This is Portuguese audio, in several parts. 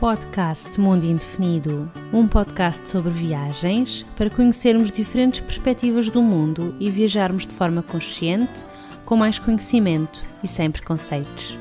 Podcast Mundo Indefinido, um podcast sobre viagens para conhecermos diferentes perspectivas do mundo e viajarmos de forma consciente, com mais conhecimento e sem preconceitos.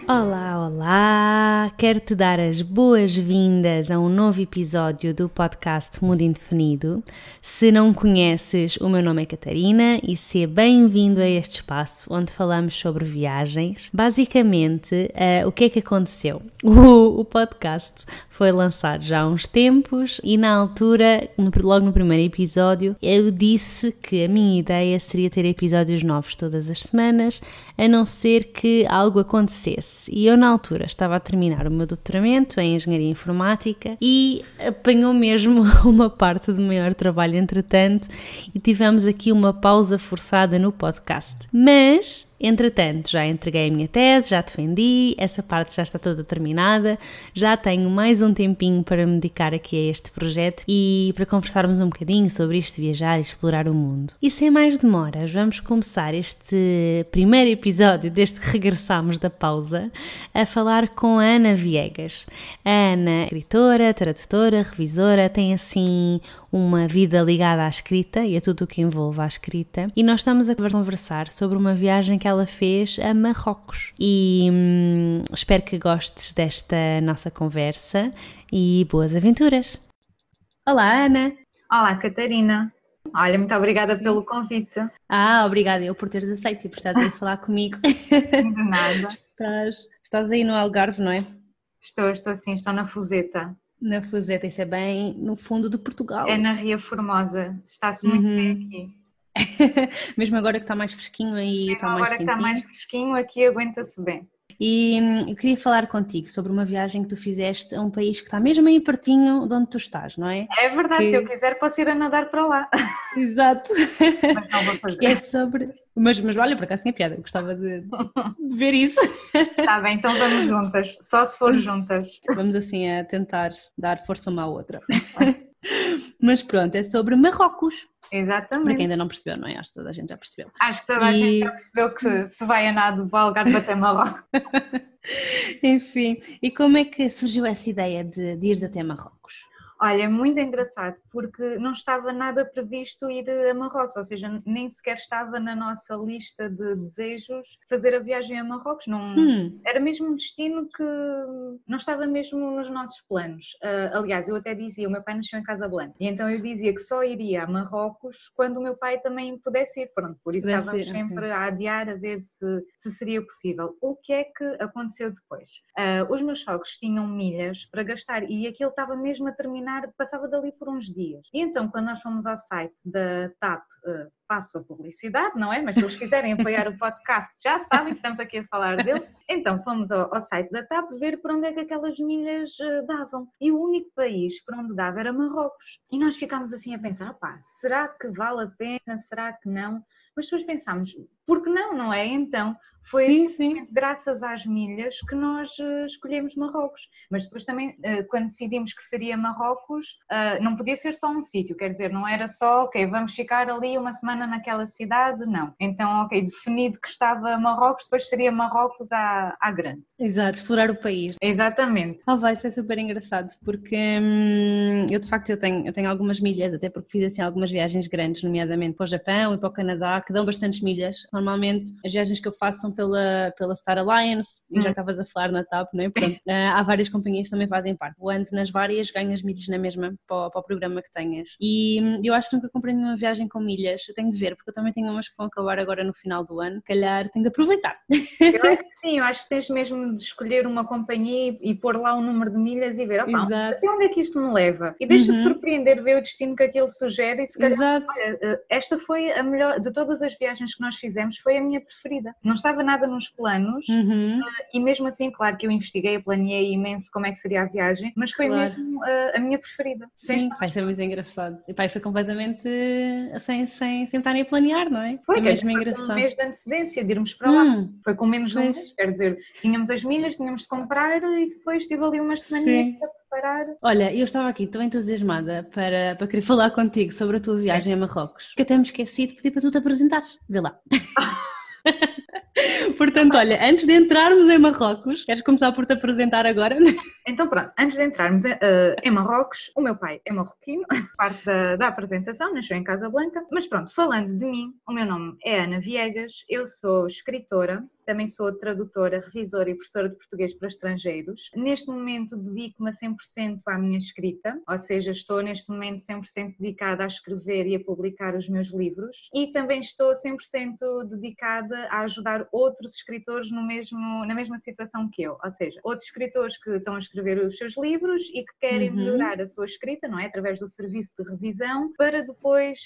Olá, olá! Quero-te dar as boas-vindas a um novo episódio do podcast Mundo Indefinido. Se não conheces, o meu nome é Catarina e seja bem-vindo a este espaço onde falamos sobre viagens. Basicamente, o que é que aconteceu? O podcast foi lançado já há uns tempos e na altura, logo no primeiro episódio, eu disse que a minha ideia seria ter episódios novos todas as semanas, a não ser que algo acontecesse. E eu na altura estava a terminar o meu doutoramento em Engenharia Informática e apanhou mesmo uma parte do maior trabalho entretanto e tivemos aqui uma pausa forçada no podcast. Mas, entretanto, já entreguei a minha tese, já defendi, essa parte já está toda terminada, já tenho mais um tempinho para me dedicar aqui a este projeto e para conversarmos um bocadinho sobre isto de viajar e explorar o mundo. E sem mais demoras, vamos começar este primeiro episódio desde que regressamos da pausa a falar com a Ana Viegas. A Ana é escritora, tradutora, revisora, tem assim uma vida ligada à escrita e a tudo o que envolve a escrita e nós estamos a conversar sobre uma viagem que ela fez a Marrocos e espero que gostes desta nossa conversa e boas aventuras! Olá, Ana! Olá, Catarina! Olha, muito obrigada pelo convite. Obrigada eu por teres aceito e por estares aí a falar comigo. De nada. Estás aí no Algarve, não é? Estou sim, estou na Fuseta. Na Fuseta, isso é bem no fundo de Portugal. É na Ria Formosa, está-se muito bem aqui. Mesmo agora que está mais fresquinho aí, está mais quentinho. Agora que está mais fresquinho, aqui aguenta-se bem. E eu queria falar contigo sobre uma viagem que tu fizeste a um país que está mesmo aí pertinho de onde tu estás, não é? É verdade, se eu quiser posso ir a nadar para lá. Exato. Mas não vou fazer. Que é sobre... Mas olha, por acaso tinha piada, eu gostava de ver isso. Está bem, então vamos juntas, só se for juntas. Vamos assim a tentar dar força uma à outra. Mas pronto, é sobre Marrocos. Exatamente. Para quem ainda não percebeu, não é? Acho que toda a gente já percebeu. Acho que toda a gente já percebeu que se vai a nado do Algarve até Marrocos. Enfim, e como é que surgiu essa ideia de ires até Marrocos? Olha, muito engraçado, porque não estava nada previsto ir a Marrocos, ou seja, nem sequer estava na nossa lista de desejos fazer a viagem a Marrocos, não, era mesmo um destino que não estava mesmo nos nossos planos. Aliás, eu até dizia, o meu pai nasceu em Casablanca, e então eu dizia que só iria a Marrocos quando o meu pai também pudesse ir, pronto, por isso estávamos sempre a adiar a ver se seria possível. O que é que aconteceu depois? Os meus sogros tinham milhas para gastar e aquilo estava mesmo a terminar, passava dali por uns dias. E então, quando nós fomos ao site da TAP, passo a publicidade, não é? Mas se eles quiserem apoiar o podcast, já sabem que estamos aqui a falar deles. Então, fomos ao site da TAP ver para onde é que aquelas milhas davam. E o único país para onde dava era Marrocos. E nós ficámos assim a pensar, será que vale a pena? Será que não? Mas depois pensámos, por que não, não é? Então, foi sim. Graças às milhas que nós escolhemos Marrocos. Mas depois também, quando decidimos que seria Marrocos, não podia ser só um sítio, quer dizer, não era só, vamos ficar ali uma semana naquela cidade, não. Então, definido que estava Marrocos, depois seria Marrocos à grande. Exato, explorar o país. Exatamente. Vai ser super engraçado, porque eu de facto eu tenho algumas milhas, até porque fiz assim algumas viagens grandes, nomeadamente para o Japão e para o Canadá, que dão bastantes milhas. Normalmente as viagens que eu faço são pela Star Alliance, e já estavas a falar na TAP, não é? Pronto, há várias companhias que também fazem parte. Voando nas várias, ganhas milhas na mesma para o programa que tenhas. E eu acho que nunca comprei nenhuma viagem com milhas, eu tenho de ver, porque eu também tenho umas que vão acabar agora no final do ano, calhar tenho de aproveitar. Eu acho que sim, eu acho que tens mesmo de escolher uma companhia e pôr lá um número de milhas e ver, até onde é que isto me leva? E deixa-te surpreender, ver o destino que aquilo sugere e se calhar, olha, esta foi a melhor, de todas as viagens que nós fizemos, foi a minha preferida. Não estava nada nos planos e mesmo assim, claro que eu investiguei, planeei imenso como é que seria a viagem, mas foi mesmo a minha preferida. Sim, vai ser muito engraçado. E foi completamente sem estarem a planear, não é? Foi mesmo engraçado. Com um mês de antecedência de irmos para lá. Foi com menos de um mês, quer dizer, tínhamos as milhas, tínhamos de comprar e depois tive ali umas semaninhas para preparar. Olha, eu estava aqui, estou entusiasmada para querer falar contigo sobre a tua viagem a Marrocos, que até me esqueci de pedir para tu te apresentares. Vê lá. Portanto, olha, antes de entrarmos em Marrocos, queres começar por te apresentar agora? Então pronto, antes de entrarmos em Marrocos, o meu pai é marroquino, parte da apresentação, nasceu em Casablanca, mas pronto, falando de mim, o meu nome é Ana Viegas, eu sou escritora, também sou tradutora, revisora e professora de português para estrangeiros. Neste momento dedico-me a 100% à minha escrita, ou seja, estou neste momento 100% dedicada a escrever e a publicar os meus livros e também estou 100% dedicada a ajudar outros escritores na mesma situação que eu, ou seja, outros escritores que estão a escrever os seus livros e que querem melhorar a sua escrita, não é? Através do serviço de revisão, para depois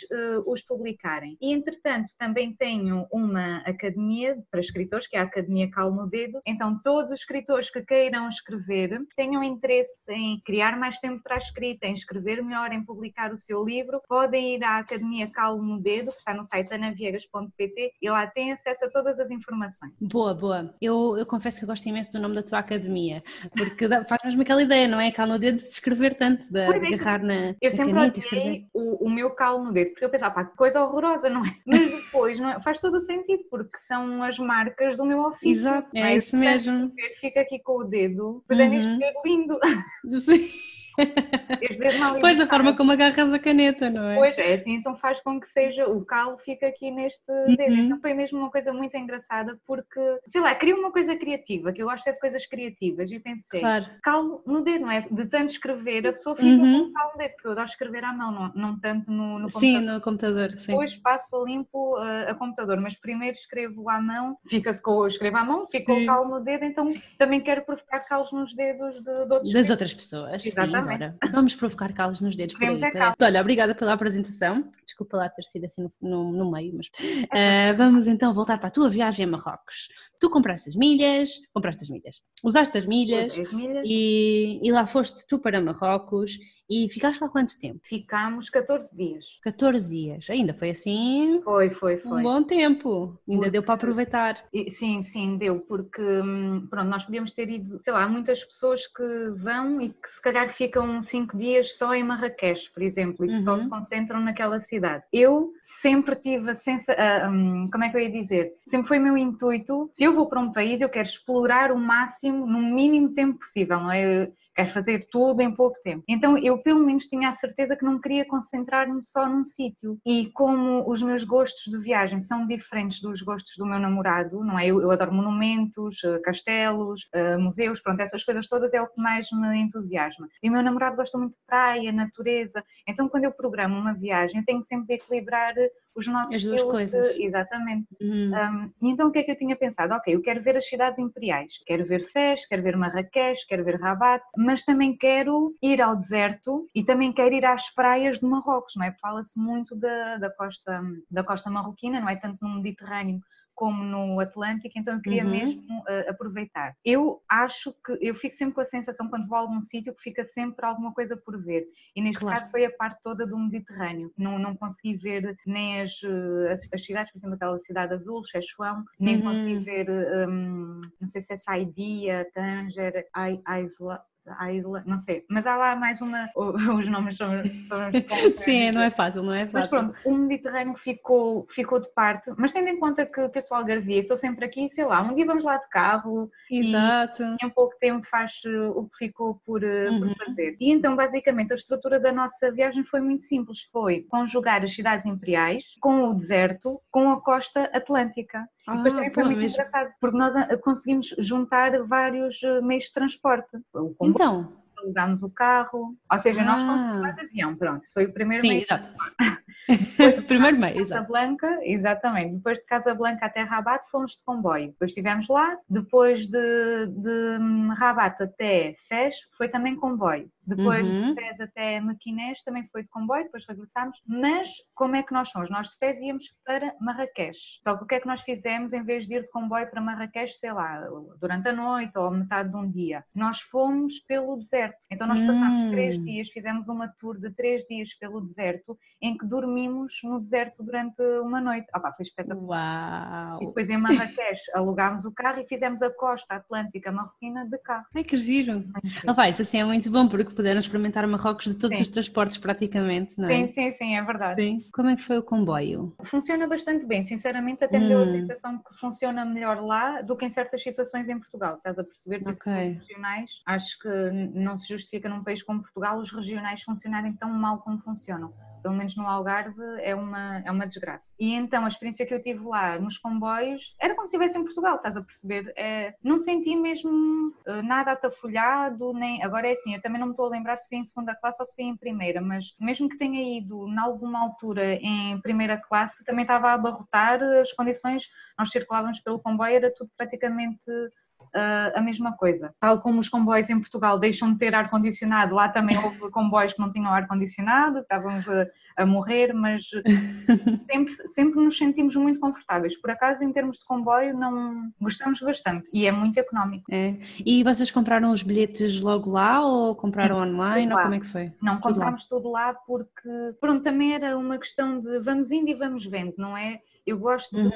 os publicarem. E entretanto também tenho uma academia para escritores, que é a Academia Calo no Dedo, então todos os escritores que queiram escrever, tenham interesse em criar mais tempo para a escrita, em escrever melhor, em publicar o seu livro, podem ir à Academia Calo no Dedo, que está no site anaviegas.pt e lá têm acesso a todas as informações. Boa, boa. Eu confesso que eu gosto imenso do nome da tua academia, porque faz mesmo aquela ideia, não é? Calo no dedo de escrever tanto, de agarrar na caneta e escrever. O meu calo no dedo, porque eu pensava, pá, que coisa horrorosa, não é? Mas depois não é? Faz todo o sentido, porque são as marcas do meu ofício. Exato, é isso mesmo. Fica aqui com o dedo, depois é neste dedo lindo. Sim. Pois, da forma como agarras a caneta, não é? Pois é, assim, então faz com que seja, o calo fica aqui neste dedo, então foi mesmo uma coisa muito engraçada porque, sei lá, queria uma coisa criativa, que eu gosto de coisas criativas e pensei, calo no dedo, não é? De tanto escrever, a pessoa fica com o calo no dedo, porque eu adoro escrever à mão, não tanto no computador. Sim, no computador, sim. Depois passo a limpo a computador, mas primeiro escrevo à mão, escrevo à mão, fica o calo no dedo, então também quero provocar calos nos dedos de outros das outras pessoas. Exatamente. Sim, bora. Vamos provocar calos nos dedos por aí. Olha, obrigada pela apresentação. Desculpa lá ter sido assim no meio, mas vamos então voltar para a tua viagem a Marrocos. Tu compraste as milhas, usaste as milhas e lá foste tu para Marrocos e ficaste lá quanto tempo? Ficámos 14 dias. 14 dias, ainda foi assim? Foi. Um bom tempo, ainda deu para aproveitar. Sim, deu, porque pronto, nós podíamos ter ido, sei lá, há muitas pessoas que vão e que se calhar ficam 5 dias só em Marrakech, por exemplo, e que só se concentram naquela cidade. Eu sempre tive a sensação, como é que eu ia dizer? Sempre foi o meu intuito, se eu vou para um país eu quero explorar o máximo, no mínimo tempo possível, não é? Quero fazer tudo em pouco tempo. Então eu pelo menos tinha a certeza que não queria concentrar-me só num sítio. E como os meus gostos de viagem são diferentes dos gostos do meu namorado, não é? Eu adoro monumentos, castelos, museus, pronto, essas coisas todas é o que mais me entusiasma. E o meu namorado gosta muito de praia, natureza, então quando eu programo uma viagem eu tenho sempre de equilibrar os nossos as duas coisas. Exatamente. E então o que é que eu tinha pensado? Ok, eu quero ver as cidades imperiais, quero ver Fez, quero ver Marrakech, quero ver Rabat, mas também quero ir ao deserto e também quero ir às praias de Marrocos, não é? Fala-se muito da costa marroquina, não é? Tanto no Mediterrâneo como no Atlântico, então eu queria mesmo aproveitar. Eu acho que, eu fico sempre com a sensação quando vou a algum sítio que fica sempre alguma coisa por ver, e neste caso foi a parte toda do Mediterrâneo, não consegui ver nem as cidades, por exemplo aquela cidade azul, Chechouão, nem consegui ver, não sei se é Saidia, Tanger, Aisla, não sei, mas há lá mais uma, os nomes são sim, não é fácil. Mas pronto, o Mediterrâneo ficou de parte, mas tendo em conta que eu sou algarvia, estou sempre aqui, sei lá, um dia vamos lá de carro. Exato. E em pouco tempo faz o que ficou por fazer. E então basicamente a estrutura da nossa viagem foi muito simples, foi conjugar as cidades imperiais com o deserto, com a costa atlântica. E depois também foi muito engraçado, porque nós conseguimos juntar vários meios de transporte. Então? Alugámos o carro, ou seja, nós fomos lá de avião, pronto, isso foi o primeiro meio. Sim, exato. Primeiro meio, exato. Casablanca, exatamente. Depois de Casablanca até Rabat fomos de comboio. Depois estivemos lá. Depois de Rabat até Fez foi também comboio. Depois de Fez até Mequinés também foi de comboio. Depois regressámos. Mas como é que nós fomos? Nós de Fez íamos para Marrakech. Só que o que é que nós fizemos em vez de ir de comboio para Marrakech, sei lá, durante a noite ou metade de um dia? Nós fomos pelo deserto. Então nós passámos 3 dias, fizemos uma tour de 3 dias pelo deserto, em que dormimos no deserto durante uma noite. Foi espetacular. Uau! E depois em Marrakech alugámos o carro e fizemos a costa atlântica marroquina de carro. Ai, que giro! Isso assim é muito bom, porque puderam experimentar Marrocos de todos os transportes praticamente, não é? Sim, é verdade. Sim. Como é que foi o comboio? Funciona bastante bem, sinceramente até me deu a sensação que funciona melhor lá do que em certas situações em Portugal, estás a perceber? Os regionais, acho que não se justifica num país como Portugal os regionais funcionarem tão mal como funcionam. Pelo menos no Algarve é uma desgraça. E então a experiência que eu tive lá nos comboios era como se estivesse em Portugal, estás a perceber? Não senti mesmo nada atafolhado, nem... Agora é assim, eu também não me estou a lembrar se fui em segunda classe ou se fui em primeira, mas mesmo que tenha ido em alguma altura em primeira classe, também estava a abarrotar as condições, nós circulávamos pelo comboio, era tudo praticamente a mesma coisa. Tal como os comboios em Portugal deixam de ter ar-condicionado, lá também houve comboios que não tinham ar-condicionado, estávamos a morrer, mas sempre nos sentimos muito confortáveis. Por acaso, em termos de comboio, não gostamos bastante e é muito económico. E vocês compraram os bilhetes logo lá ou compraram online ou como é que foi? Não, comprámos tudo lá porque, pronto, também era uma questão de vamos indo e vamos vendo, não é? Eu gosto de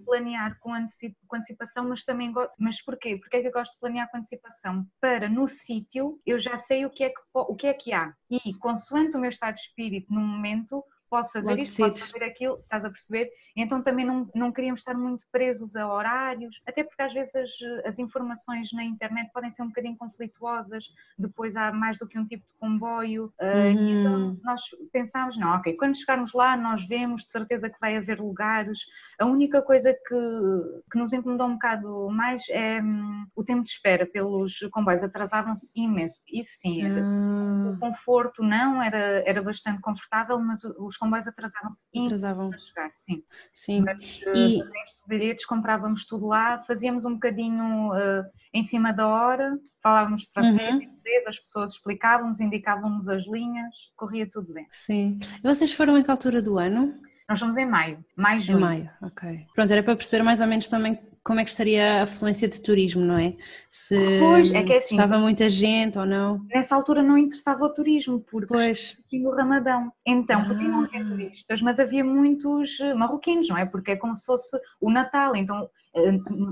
planear com antecipação, mas também gosto. Mas porquê? Porque é que eu gosto de planear com antecipação? Para no sítio eu já sei o que é que há. E consoante o meu estado de espírito no momento, posso fazer isto, posso fazer aquilo, estás a perceber? Então também não queríamos estar muito presos a horários, até porque às vezes as informações na internet podem ser um bocadinho conflituosas, depois há mais do que um tipo de comboio, então nós pensámos, não, ok, quando chegarmos lá nós vemos, de certeza que vai haver lugares, a única coisa que nos incomodou um bocado mais é o tempo de espera pelos comboios, atrasavam-se imenso, isso sim, o conforto não, era bastante confortável, mas os comboios atrasavam-se para chegar, sim. Mas e os bilhetes comprávamos tudo lá, fazíamos um bocadinho em cima da hora, falávamos francês, inglês, as pessoas explicavam-nos, indicavam-nos as linhas, corria tudo bem. Sim. E vocês foram em que altura do ano? Nós fomos em maio, junho. Em maio, ok. Pronto, era para perceber mais ou menos também como é que estaria a afluência de turismo, não é? Se estava muita gente ou não. Nessa altura não interessava o turismo, porque tinha o Ramadão. Então podiam haver turistas, mas havia muitos marroquinos, não é? Porque é como se fosse o Natal. Então,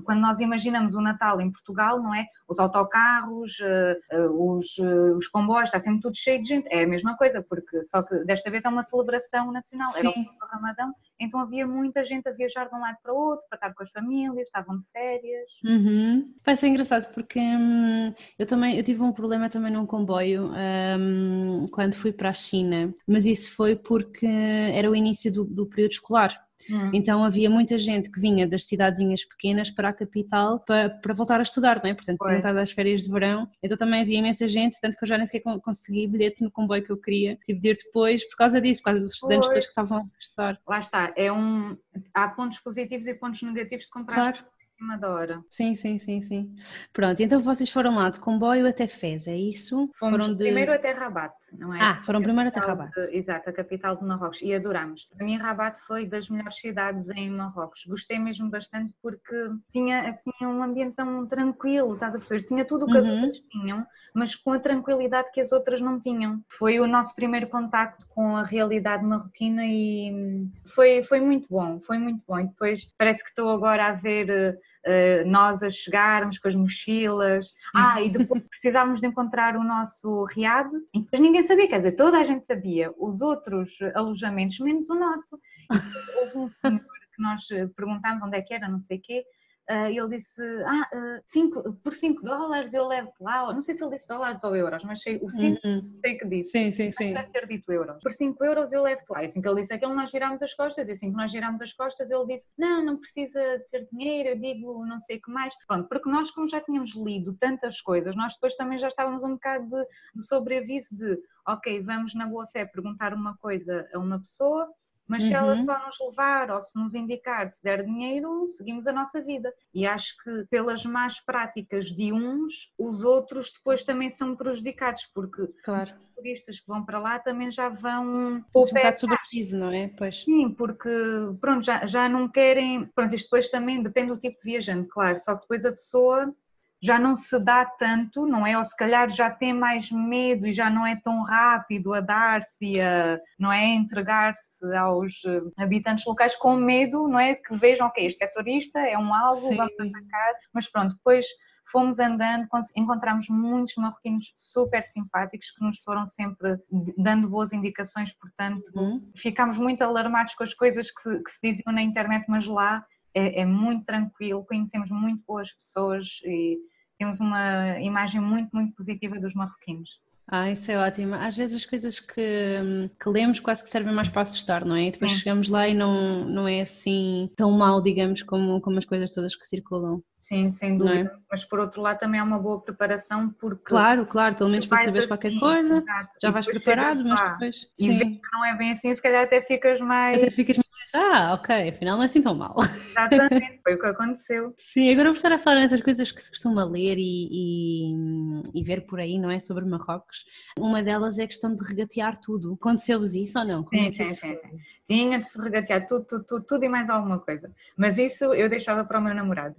quando nós imaginamos o Natal em Portugal, não é? Os autocarros, os comboios, está sempre tudo cheio de gente. É a mesma coisa, porque só que desta vez é uma celebração nacional. Era o Ramadão. Então havia muita gente a viajar de um lado para o outro, para estar com as famílias, estavam de férias. Vai ser engraçado porque eu tive um problema também num comboio quando fui para a China, mas isso foi porque era o início do período escolar. Então havia muita gente que vinha das cidadezinhas pequenas para a capital para voltar a estudar, não é? Portanto, tinham estado às férias de verão, então também havia imensa gente, tanto que eu já nem sequer consegui bilhete no comboio que eu queria, tive de ir depois por causa disso, por causa dos estudantes todos que estavam a regressar. Lá está, há pontos positivos e pontos negativos de comprar em cima da hora. Sim. Pronto, então vocês foram lá de comboio até Fez, é isso? Foram primeiro até Rabat, não é? Foram primeiro até Rabat. Exato, a capital de Marrocos, e adorámos. Para mim Rabat foi das melhores cidades em Marrocos, gostei mesmo bastante porque tinha assim um ambiente tão tranquilo, estás a perceber? Tinha tudo o que as outras tinham, mas com a tranquilidade que as outras não tinham. Foi o nosso primeiro contacto com a realidade marroquina e foi muito bom, E depois parece que estou agora a ver nós a chegarmos com as mochilas, e depois precisávamos de encontrar o nosso riad, e depois ninguém sabia, quer dizer, toda a gente sabia, os outros alojamentos, menos o nosso. E houve um senhor que nós perguntámos onde é que era, não sei o quê, ele disse, por $5 eu levo-te lá, não sei se ele disse dólares ou euros, mas sei, o 5 sei que disse, sim. deve ter dito euros, por €5 eu levo-te lá, e assim que ele disse aquilo nós virámos as costas, e assim que nós virámos as costas ele disse, não precisa de ser dinheiro, eu digo não sei o que mais, pronto, porque nós como já tínhamos lido tantas coisas, nós depois também já estávamos um bocado de sobreaviso de, ok, vamos na boa fé perguntar uma coisa a uma pessoa, mas se ela só nos levar ou se nos indicar, se der dinheiro, seguimos a nossa vida. E acho que pelas más práticas de uns, os outros depois também são prejudicados, porque os turistas que vão para lá também já vão... Um bocado sobre aviso, não é? Pois. Sim, porque pronto, já não querem... Pronto, isto depois também depende do tipo de viajante, claro, só que depois a pessoa... já não se dá tanto, não é? Ou se calhar já tem mais medo e já não é tão rápido a dar-se, não é? Entregar-se aos habitantes locais com medo, não é? Que vejam, ok, este é turista, é um alvo, vamos atacar, mas pronto, depois fomos andando, encontramos muitos marroquinos super simpáticos que nos foram sempre dando boas indicações, portanto ficámos muito alarmados com as coisas que se diziam na internet, mas lá é muito tranquilo, conhecemos muito boas pessoas e temos uma imagem muito, muito positiva dos marroquinos. Isso é ótimo. Às vezes as coisas que lemos quase que servem mais para assustar, não é? E depois chegamos lá e não é assim tão mal, digamos, como as coisas todas que circulam. Sim, sem dúvida. Mas por outro lado também é uma boa preparação porque... Claro, pelo menos para saberes qualquer coisa, exato, já vais preparado, mas depois... E ver que não é bem assim, se calhar até ficas mais... ok, afinal não é assim tão mal. Exatamente, foi o que aconteceu. Sim, agora vou estar a falar nessas coisas que se costuma ler e ver por aí, não é? Sobre Marrocos. Uma delas é a questão de regatear tudo. Aconteceu-vos isso ou não? Sim. Tinha de se regatear tudo e mais alguma coisa. Mas isso eu deixava para o meu namorado.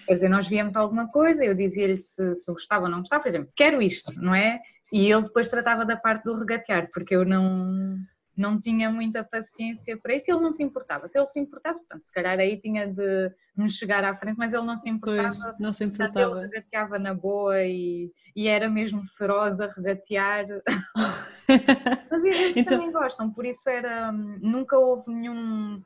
Quer dizer, nós víamos alguma coisa, eu dizia-lhe se gostava ou não gostava, por exemplo, quero isto, não é? E ele depois tratava da parte do regatear, porque eu não tinha muita paciência para isso e ele não se importava. Se ele se importasse, portanto, se calhar aí tinha de me chegar à frente, mas ele não se importava. Pois, não se importava. Portanto, ele regateava na boa e era mesmo feroz a regatear. Mas eles também gostam, por isso nunca houve nenhum...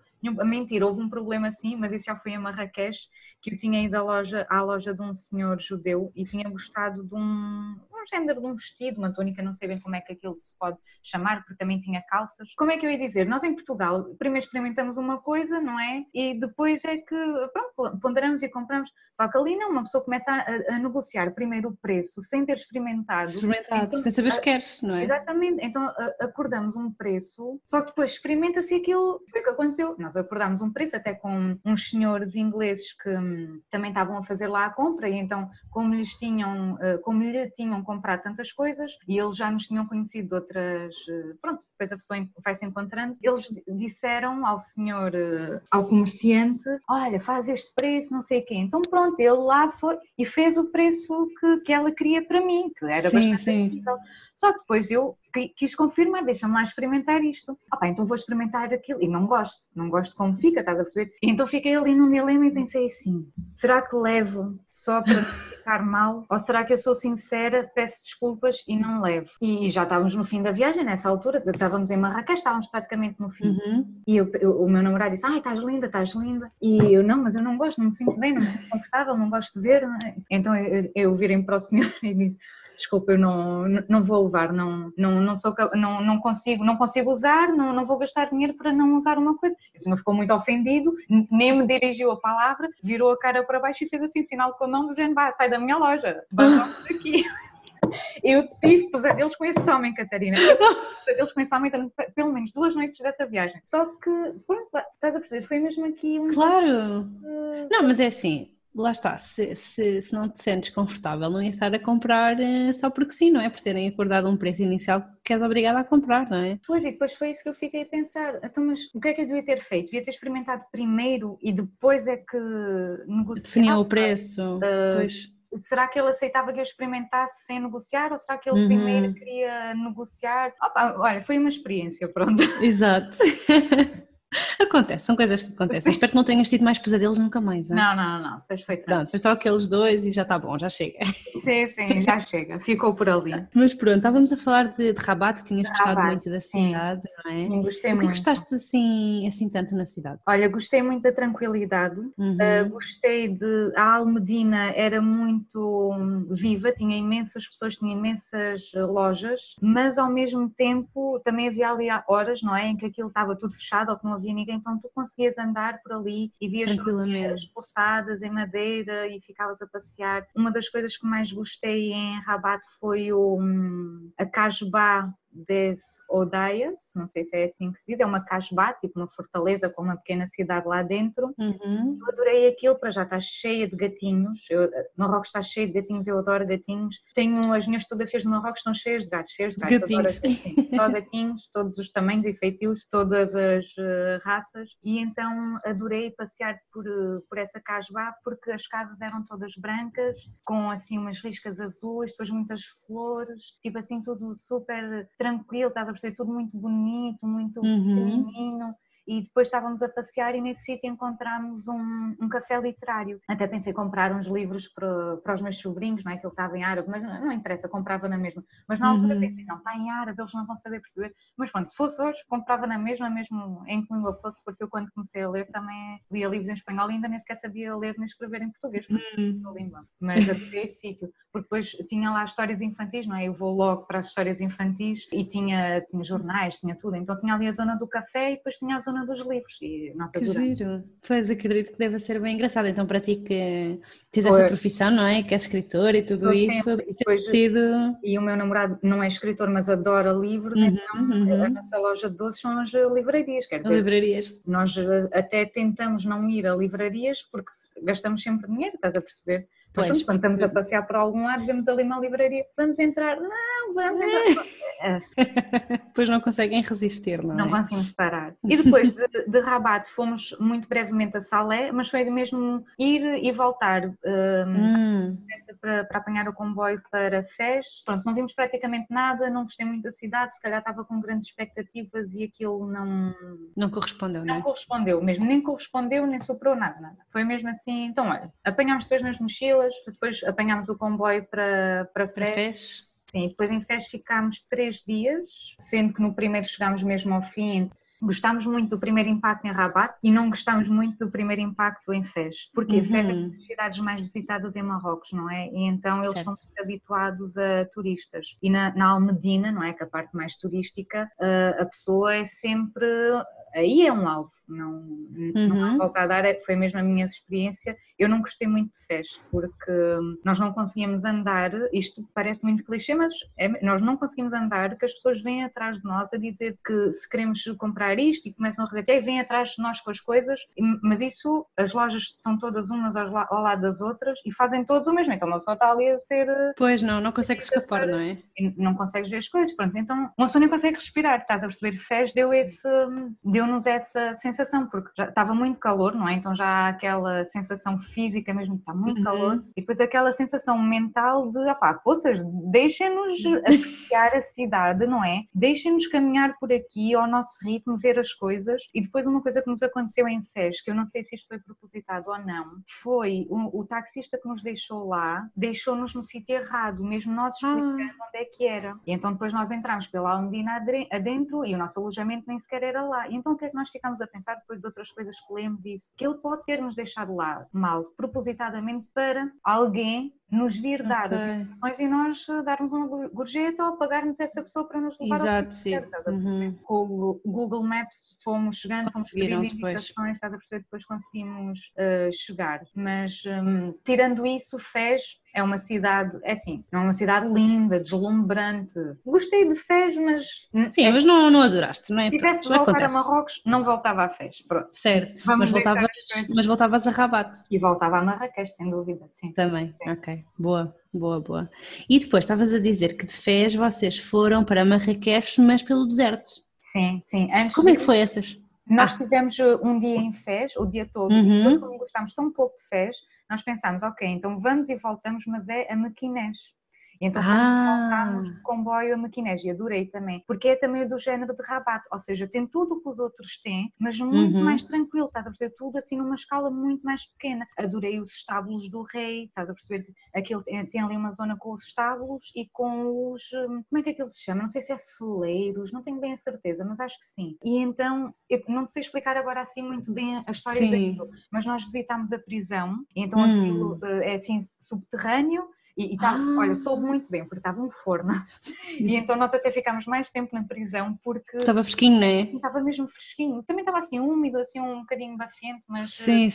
Mentira, houve um problema sim, mas isso já foi em Marrakech, que eu tinha ido à loja de um senhor judeu e tinha gostado de um género de um vestido, uma túnica, não sei bem como é que aquilo se pode chamar, porque também tinha calças. Como é que eu ia dizer? Nós em Portugal primeiro experimentamos uma coisa, não é? E depois é que, pronto, ponderamos e compramos. Só que ali não, uma pessoa começa a negociar primeiro o preço sem ter experimentado. Então, sem saber se queres, não é? Exatamente, então acordamos um preço, só que depois experimenta-se aquilo, foi o que aconteceu. Nós acordámos um preço até com uns senhores ingleses que também estavam a fazer lá a compra e então como lhe tinham comprado tantas coisas e eles já nos tinham conhecido de outras, pronto, depois a pessoa vai-se encontrando, eles disseram ao senhor, ao comerciante, olha, faz este preço, não sei o quê, então pronto, ele lá foi e fez o preço que ela queria para mim, que era bastante acessível. Só que depois eu quis confirmar, deixa-me lá experimentar isto. Então vou experimentar aquilo. E não gosto como fica, estás a perceber? E então fiquei ali num dilema e pensei assim, será que levo só para não ficar mal? Ou será que eu sou sincera, peço desculpas e não levo? E já estávamos no fim da viagem, nessa altura, estávamos em Marrakech, estávamos praticamente no fim. E o meu namorado disse, estás linda. E eu, não, mas eu não gosto, não me sinto bem, não me sinto confortável, não gosto de ver. Então eu virei para o senhor e disse, desculpa, eu não vou levar, não consigo usar, não vou gastar dinheiro para não usar uma coisa. O senhor ficou muito ofendido, nem me dirigiu a palavra, virou a cara para baixo e fez assim, sinal com a mão do género, sai da minha loja, vamos daqui. Eu tive pesadelos com esse homem, Catarina. Pesadelos com esse homem pelo menos 2 noites dessa viagem. Só que, pronto, estás a perceber, foi mesmo aqui um... Claro! Não, mas é assim... Lá está, se não te sentes confortável, não ia estar a comprar só porque sim, não é? Por terem acordado um preço inicial que és obrigada a comprar, não é? Pois, e depois foi isso que eu fiquei a pensar. Então, mas o que é que eu devia ter feito? Devia ter experimentado primeiro e depois é que negociava? Definia o preço, pois. Será que ele aceitava que eu experimentasse sem negociar ou será que ele primeiro queria negociar? Olha, foi uma experiência, pronto. Exato. Acontece, são coisas que acontecem. Espero que não tenhas tido mais pesadelos nunca mais. Hein? Não, perfeito. Pronto, foi só aqueles 2 e já está bom, já chega. Sim, já chega, ficou por ali. Mas pronto, estávamos a falar de Rabat, que tinhas gostado muito da cidade, não é? Sim, gostei muito. O que gostaste assim tanto na cidade? Olha, gostei muito da tranquilidade, gostei a Almedina era muito viva, tinha imensas pessoas, tinha imensas lojas, mas ao mesmo tempo também havia ali horas, não é, em que aquilo estava tudo fechado ou que não havia ninguém, então tu conseguias andar por ali e vias as portadas em madeira e ficavas a passear. Uma das coisas que mais gostei em Rabat foi a Casbah des Odaias, não sei se é assim que se diz, é uma casbah, tipo uma fortaleza com uma pequena cidade lá dentro. Eu adorei aquilo, para já está cheia de gatinhos, Marrocos está cheio de gatinhos, eu adoro gatinhos. As minhas fotografias de Marrocos estão cheias de gatos, gatinhos. Só gatinhos, todos os tamanhos e feitios, todas as raças, e então adorei passear por essa casbah, porque as casas eram todas brancas, com assim umas riscas azuis, depois muitas flores, tipo assim tudo super tranquilo, estás a perceber, tudo muito bonito, muito pequenininho, e depois estávamos a passear e nesse sítio encontramos um café literário. Até pensei em comprar uns livros para os meus sobrinhos, não é? Que ele estava em árabe, mas não interessa, comprava na mesma. Mas na altura pensei, não, está em árabe, eles não vão saber perceber. Mas pronto, se fosse hoje, comprava na mesma, mesmo em que língua fosse, porque eu quando comecei a ler também lia livros em espanhol e ainda nem sequer sabia ler nem escrever em português, porque é a língua. Mas adorei esse sítio, porque depois tinha lá histórias infantis, não é? Eu vou logo para as histórias infantis e tinha jornais, tinha tudo. Então tinha ali a zona do café e depois tinha a zona dos livros. E, nossa, que giro! Pois acredito que deve ser bem engraçado. Então para ti que tens Foi. essa profissão, não é? Que és escritor e tudo isso. E depois, sido... e o meu namorado não é escritor, mas adora livros, então a nossa loja de doces são as livrarias, quer dizer, livrarias. Nós até tentamos não ir a livrarias porque gastamos sempre dinheiro, estás a perceber? Mas Pois, quando estamos a passear por algum lado, vemos ali uma livraria, vamos entrar, não, vamos entrar. Depois não conseguem resistir, não é? Não conseguimos parar. E depois de Rabat fomos muito brevemente a Salé, mas foi mesmo ir e voltar para apanhar o comboio para Fez. Pronto, não vimos praticamente nada, não gostei muito da cidade, se calhar estava com grandes expectativas e aquilo não correspondeu, não é? Não correspondeu mesmo, nem correspondeu, nem superou nada. Foi mesmo assim, então olha, apanhámos depois nas mochilas, depois apanhámos o comboio para Fez. Sim, depois em Fez ficámos 3 dias, sendo que no primeiro chegámos mesmo ao fim. Gostámos muito do primeiro impacto em Rabat e não gostámos muito do primeiro impacto em Fez, porque Fez é uma das cidades mais visitadas em Marrocos, não é? E então eles estão muito habituados a turistas. E na Almedina, não é? Que é a parte mais turística, a pessoa é sempre... Aí é um alvo, não há volta a dar, foi mesmo a minha experiência. Eu não gostei muito de Fez, porque nós não conseguíamos andar, isto parece muito clichê, mas nós não conseguimos andar, que as pessoas vêm atrás de nós a dizer que se queremos comprar isto e começam a regatear e vêm atrás de nós com as coisas, mas isso, as lojas estão todas umas ao lado das outras e fazem todos o mesmo, então não só está ali a ser... Pois não consegues escapar, não é? Não consegues ver as coisas, pronto, então uma pessoa nem consegue respirar, estás a perceber? Fez deu-nos essa sensação, porque já estava muito calor, não é? Então já há aquela sensação física mesmo, está muito calor, e depois aquela sensação mental de, poças, deixem-nos apreciar a cidade, não é? Deixem-nos caminhar por aqui ao nosso ritmo, ver as coisas. E depois uma coisa que nos aconteceu em Fez, que eu não sei se isto foi propositado ou não, foi o taxista que nos deixou lá, deixou-nos no sítio errado, mesmo nós explicando onde é que era. E então depois nós entramos pela Almedina adentro e o nosso alojamento nem sequer era lá. E então o que é que nós ficámos a pensar depois de outras coisas que lemos isso? Que ele pode ter-nos deixado lá mal, propositadamente para alguém nos vir dar as informações e nós darmos uma gorjeta ou pagarmos essa pessoa para nos levar ao sítio. Estás a perceber? Com o Google Maps fomos chegando, fomos seguindo indicações, estás a perceber? Depois conseguimos chegar. Mas tirando isso, Fez é uma cidade, é assim, não é uma cidade linda, deslumbrante. Gostei de Fez, mas... Sim, mas não adoraste, não é? Se tivesse de voltar a Marrocos, não voltava a Fez, pronto. Certo, mas voltavas a Rabat. E voltava a Marrakech, sem dúvida, sim. Também, sim. Ok, boa. E depois estavas a dizer que de Fez vocês foram para Marrakech, mas pelo deserto. Sim. Como é que foi essas? Nós tivemos um dia em Fez, o dia todo, e depois como gostámos tão pouco de Fez, nós pensámos, ok, então vamos e voltamos, mas é a Mequinés. E então voltámos de comboio a Mequinés e adorei também, porque é também do género de Rabat, ou seja, tem tudo o que os outros têm, mas muito mais tranquilo, estás a perceber? Tudo assim numa escala muito mais pequena. Adorei os estábulos do rei, estás a perceber? Aquilo tem ali uma zona com os estábulos e com os, como é que aquilo se chama? Não sei se é celeiros, não tenho bem a certeza, mas acho que sim. E então, eu não sei explicar agora assim muito bem a história daquilo, mas nós visitámos a prisão, e então aquilo é assim subterrâneo. E olha, soube muito bem, porque estava um forno. E então nós até ficámos mais tempo na prisão porque... Estava fresquinho, não é? Estava mesmo fresquinho. Também estava assim úmido, assim um bocadinho bafento, mas sim.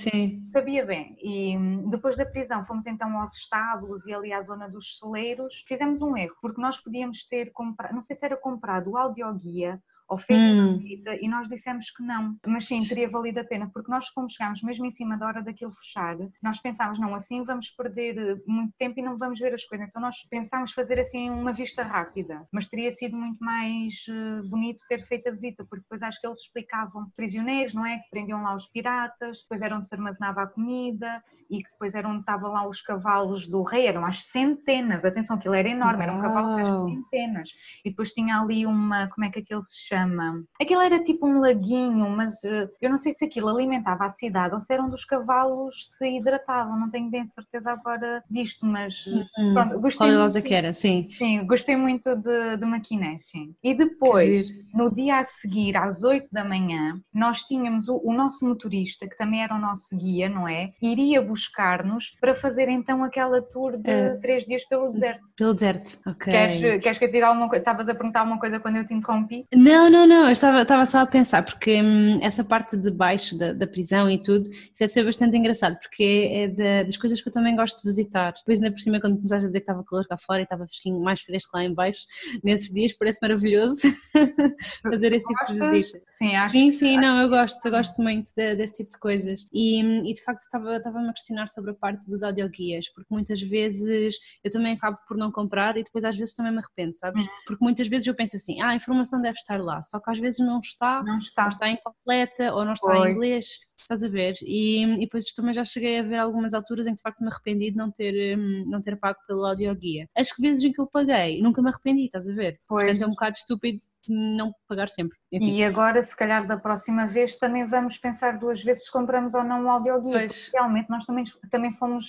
Sabia bem. E depois da prisão fomos então aos estábulos e ali à zona dos celeiros. Fizemos um erro, porque nós podíamos ter comprado, não sei se era comprado o audioguia ou feito uma visita e nós dissemos que não, mas sim, teria valido a pena, porque nós como chegámos mesmo em cima da hora daquilo fechar, nós pensámos, não, assim vamos perder muito tempo e não vamos ver as coisas, então nós pensámos fazer assim uma vista rápida, mas teria sido muito mais bonito ter feito a visita, porque depois acho que eles explicavam prisioneiros, não é, que prendiam lá os piratas, depois era onde se armazenava a comida e que depois era onde estavam lá os cavalos do rei, eram às centenas, atenção, aquilo era enorme, era um cavalo às centenas, e depois tinha ali uma, como é que aquilo se chama? chama? Aquilo era tipo um laguinho, mas eu não sei se aquilo alimentava a cidade ou se era onde os cavalos se hidratavam, não tenho bem certeza agora disto, mas pronto, Qual delas é que era? Sim. Sim, gostei muito de Maquinés, sim. E Que depois, giro. no dia a seguir, às 8 da manhã, nós tínhamos o nosso motorista, que também era o nosso guia, não é? Iria buscar-nos para fazer então aquela tour de 3 dias pelo deserto. Pelo deserto, ok. Queres que eu te diga alguma coisa? Estavas a perguntar alguma coisa quando eu te interrompi? Não, eu estava só a pensar, porque essa parte de baixo da prisão e tudo, isso deve ser bastante engraçado, porque das coisas que eu também gosto de visitar. Depois ainda por cima, quando começaste a dizer que estava calor cá fora e estava fresquinho, mais fresco lá em baixo, nesses dias parece maravilhoso fazer esse tipo de visita. Sim, eu gosto muito desse tipo de coisas. E de facto estava-me a questionar sobre a parte dos audioguias, porque muitas vezes eu também acabo por não comprar e depois às vezes também me arrependo, sabes? Porque muitas vezes eu penso assim, a informação deve estar lá, só que às vezes não está. Ou está incompleta, ou não está em inglês, estás a ver? E depois também já cheguei a ver algumas alturas em que de facto me arrependi de não ter pago pelo audioguia. As vezes em que eu paguei, nunca me arrependi, estás a ver? Portanto é um bocado estúpido não pagar sempre. Enfim. E agora, se calhar da próxima vez, também vamos pensar 2 vezes se compramos ou não o audioguia, porque realmente nós também fomos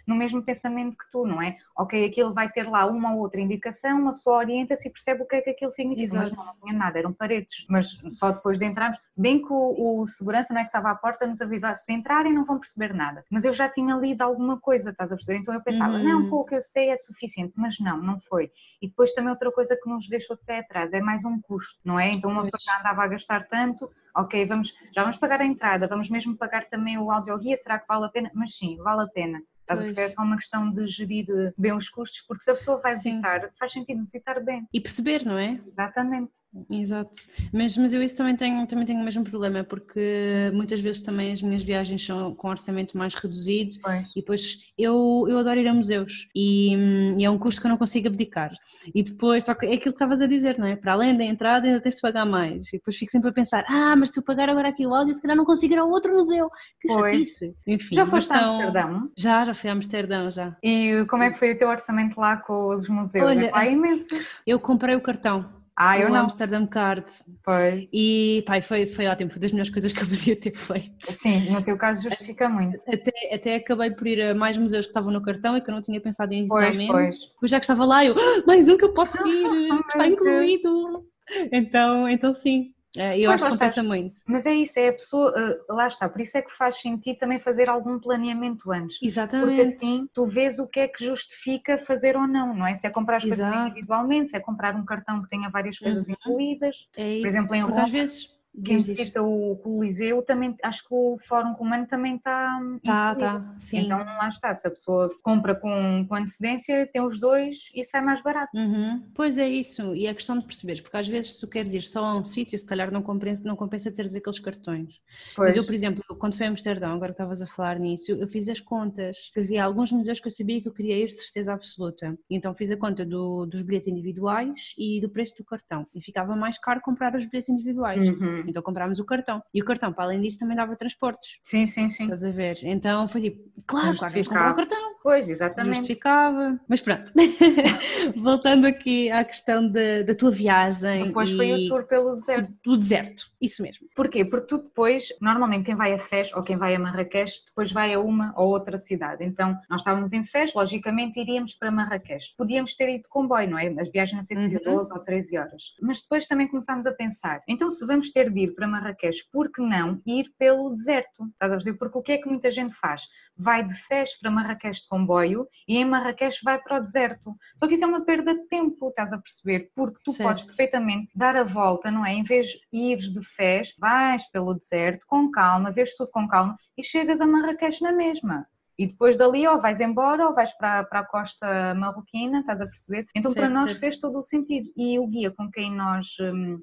no mesmo pensamento que tu, não é? Ok, aquilo vai ter lá uma ou outra indicação, uma pessoa orienta-se e percebe o que é que aquilo significa. Exato. Mas não tinha nada, eram paredes, mas só depois de entrarmos, bem que o segurança, não é, que estava à porta, nos avisasse, se entrarem não vão perceber nada, mas eu já tinha lido alguma coisa, estás a perceber? Então eu pensava, não, o que eu sei é suficiente, mas não foi. E depois também outra coisa que nos deixou de pé atrás, é mais um custo, não é? Então uma pessoa já andava a gastar tanto, ok, já vamos pagar a entrada, vamos mesmo pagar também o audioguia, será que vale a pena? Mas sim, vale a pena. Estás a perceber? É só uma questão de gerir bem os custos, porque se a pessoa vai visitar, faz sentido visitar bem. E perceber, não é? Exatamente. Exato, mas eu isso também tenho o mesmo problema, porque muitas vezes também as minhas viagens são com orçamento mais reduzido. E depois eu adoro ir a museus e é um custo que eu não consigo abdicar, e depois, só que é aquilo que estavas a dizer, não é? Para além da entrada ainda tem-se pagar mais, e depois fico sempre a pensar, mas se eu pagar agora aqui o áudio, se calhar não consigo ir a outro museu, que chatice. Enfim, já foste a Amsterdão? Já fui a Amsterdão, já. E como é que foi o teu orçamento lá com os museus? Olha, é imenso. Eu comprei o cartão. Eu não. Amsterdam Card. Pois. E foi ótimo, foi das melhores coisas que eu podia ter feito. Sim, no teu caso justifica muito. Até acabei por ir a mais museus que estavam no cartão e que eu não tinha pensado inicialmente. Pois. Pois já que estava lá, mais um que eu posso ir, que está incluído. Então sim. Eu acho que compensa muito. Mas é isso, é a pessoa, lá está, por isso é que faz sentido também fazer algum planeamento antes. Exatamente. Porque assim tu vês o que é que justifica fazer ou não é? Se é comprar as coisas individualmente, se é comprar um cartão que tenha várias coisas incluídas. É isso. Por exemplo, em Roma, às vezes quem visita o Coliseu, também, acho que o Fórum Romano também está sim. Então lá está, se a pessoa compra com antecedência, tem os dois e sai mais barato. Pois é isso, e é questão de perceberes, porque às vezes se tu queres ir só a um sítio, se calhar não compensa teres aqueles cartões. Mas eu, por exemplo, quando fui a Amsterdão, agora que estavas a falar nisso, eu fiz as contas, que havia alguns museus que eu sabia que eu queria ir de certeza absoluta, então fiz a conta dos bilhetes individuais e do preço do cartão, e ficava mais caro comprar os bilhetes individuais. Então comprámos o cartão. E o cartão, para além disso, também dava transportes. Sim. Estás a ver? Então foi tipo, claro, vamos comprar o cartão. Pois, exatamente. Justificava. Mas pronto, voltando aqui à questão da tua viagem. Depois foi o tour pelo deserto. Do deserto, isso mesmo. Porquê? Porque tu depois, normalmente quem vai a Fez ou quem vai a Marrakech, depois vai a uma ou outra cidade. Então, nós estávamos em Fez, logicamente iríamos para Marrakech. Podíamos ter ido de comboio, não é? As viagens não sei se 12 ou 13 horas. Mas depois também começámos a pensar, então se vamos ter de ir para Marrakech, por que não ir pelo deserto? Estás a dizer? Porque o que é que muita gente faz? Vai de Fez para Marrakech de comboio e em Marrakech vai para o deserto. Só que isso é uma perda de tempo, estás a perceber? Porque tu podes perfeitamente dar a volta, não é? Em vez de ires de Fez, vais pelo deserto com calma, vês tudo com calma e chegas a Marrakech na mesma. E depois dali ou vais embora ou vais para a costa marroquina, estás a perceber? Então para nós fez todo o sentido. E o guia com quem nós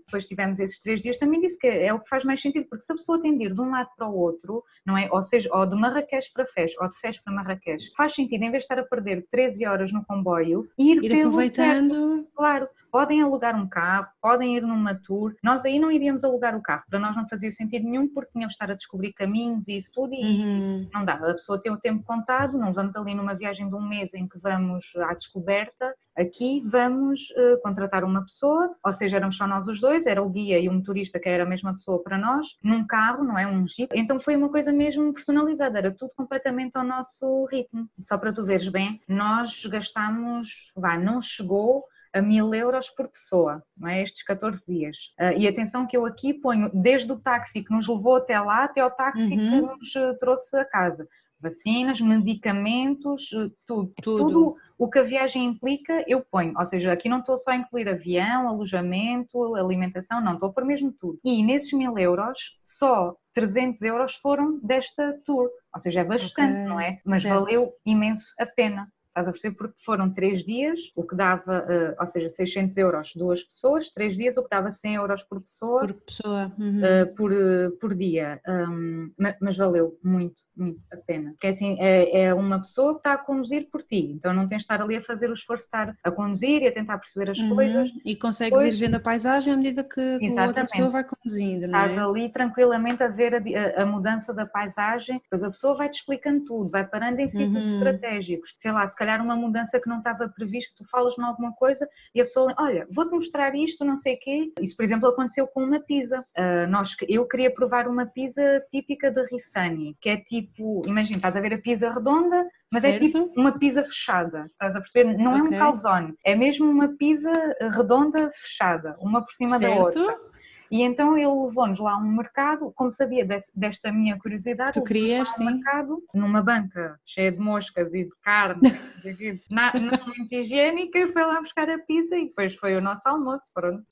depois tivemos esses 3 dias também disse que é o que faz mais sentido, porque se a pessoa tem de ir de um lado para o outro, não é? Ou seja, ou de Marrakech para Fez, ou de Fez para Marrakech, faz sentido, em vez de estar a perder 13 horas no comboio, ir pelo aproveitando. Deserto. Claro. podem alugar um carro, podem ir numa tour. Nós aí não iríamos alugar o carro, para nós não fazia sentido nenhum, porque tínhamos de estar a descobrir caminhos e isso tudo, e não dá. A pessoa tem o tempo contado, não vamos ali numa viagem de um mês em que vamos à descoberta. Aqui vamos contratar uma pessoa, ou seja, éramos só nós os dois, era o guia e o motorista, que era a mesma pessoa para nós, num carro, não é? Um Jeep. Então foi uma coisa mesmo personalizada, era tudo completamente ao nosso ritmo. Só para tu veres bem, nós gastámos, não chegou a 1.000 euros por pessoa, não é? Estes 14 dias. E atenção que eu aqui ponho desde o táxi que nos levou até lá, até o táxi que nos trouxe a casa. Vacinas, medicamentos, tudo o que a viagem implica eu ponho, ou seja, aqui não estou só a incluir avião, alojamento, alimentação, não, estou a pôr mesmo tudo. E nesses 1.000 euros, só 300 euros foram desta tour, ou seja, é bastante, não é? Mas certo. Valeu imenso a pena. Estás a perceber? Porque foram 3 dias, o que dava, ou seja, 600 euros 2 pessoas, 3 dias, o que dava 100 euros por pessoa. Por pessoa. Por dia. Mas valeu muito, muito a pena. Porque assim, é uma pessoa que está a conduzir por ti, então não tens de estar ali a fazer o esforço de estar a conduzir e a tentar perceber as coisas. E consegues ir vendo a paisagem à medida que a outra pessoa vai conduzindo, não é? Estás ali tranquilamente a ver a mudança da paisagem, depois a pessoa vai-te explicando tudo, vai parando em sítios estratégicos. Sei lá, se calhar uma mudança que não estava prevista, tu falas-me alguma coisa e a pessoa, olha, vou-te mostrar isto, não sei o quê. Isso, por exemplo, aconteceu com uma pizza. Eu queria provar uma pizza típica de Rissani, que é tipo, imagina, estás a ver a pizza redonda, mas certo. É tipo uma pizza fechada, estás a perceber? Não é um calzone, é mesmo uma pizza redonda fechada, uma por cima da outra. E então ele levou-nos lá a um mercado, como sabia desta minha curiosidade, tu querias, sim. Mercado, numa banca cheia de moscas e de carne, não muito higiênica, e foi lá buscar a pizza e depois foi o nosso almoço, pronto.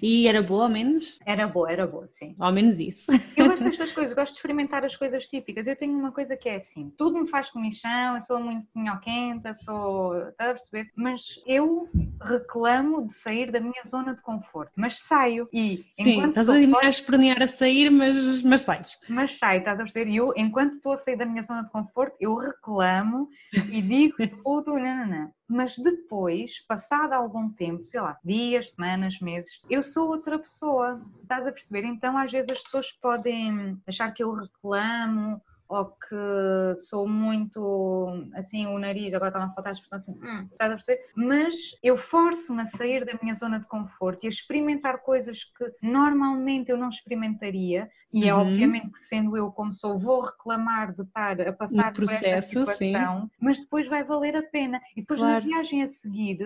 E era boa ao menos? Era boa, sim. Ao menos isso. Eu gosto destas coisas, gosto de experimentar as coisas típicas. Eu tenho uma coisa que é assim, tudo me faz comichão, eu sou muito minhoquenta, estás a perceber? Mas eu reclamo de sair da minha zona de conforto, mas saio e... Sim, estás a espernear a sair, mas sais. Mas sai, estás a perceber? E eu, enquanto estou a sair da minha zona de conforto, eu reclamo e digo tudo, não. Mas depois, passado algum tempo, sei lá, dias, semanas, meses, eu sou outra pessoa, estás a perceber? Então às vezes as pessoas podem achar que eu reclamo ou que sou muito, assim, o nariz, agora está-me a faltar a expressão assim, estás a perceber? Mas eu forço-me a sair da minha zona de conforto e a experimentar coisas que normalmente eu não experimentaria, e é obviamente que sendo eu como sou, vou reclamar de estar a passar por esta situação, sim. Mas depois vai valer a pena. E depois na viagem a seguir...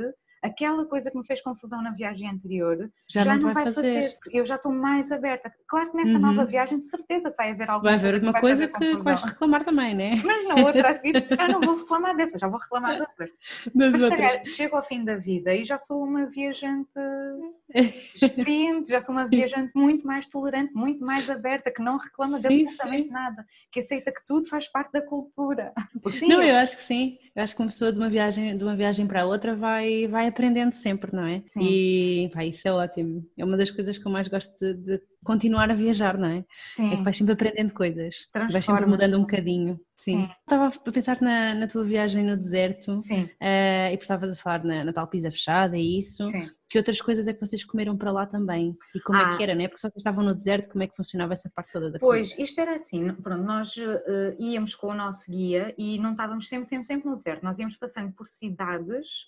Aquela coisa que me fez confusão na viagem anterior já não vai fazer. Eu já estou mais aberta. Claro que nessa nova viagem de certeza que vai haver alguma coisa. Vai haver uma coisa que vais reclamar também, né? Mas na outra assim, já não vou reclamar dessa, já vou reclamar de outras. Mas chego ao fim da vida e já sou uma viajante experiente, já sou uma viajante muito mais tolerante, muito mais aberta, que não reclama de absolutamente nada, que aceita que tudo faz parte da cultura. Sim, eu acho que sim. Eu acho que uma pessoa de uma viagem para a outra vai aprendendo sempre, não é? Sim. E isso é ótimo. É uma das coisas que eu mais gosto de continuar a viajar, não é? Sim. É que vais sempre aprendendo coisas, vais sempre mudando um bocadinho. Sim. Estava a pensar na tua viagem no deserto. Sim. E estavas a falar na tal pizza fechada e isso. Sim. Que outras coisas é que vocês comeram para lá também? E como é que era, não é? Porque só que estavam no deserto, como é que funcionava essa parte toda da comida? Pois, isto era assim, pronto, nós íamos com o nosso guia e não estávamos sempre no deserto, nós íamos passando por cidades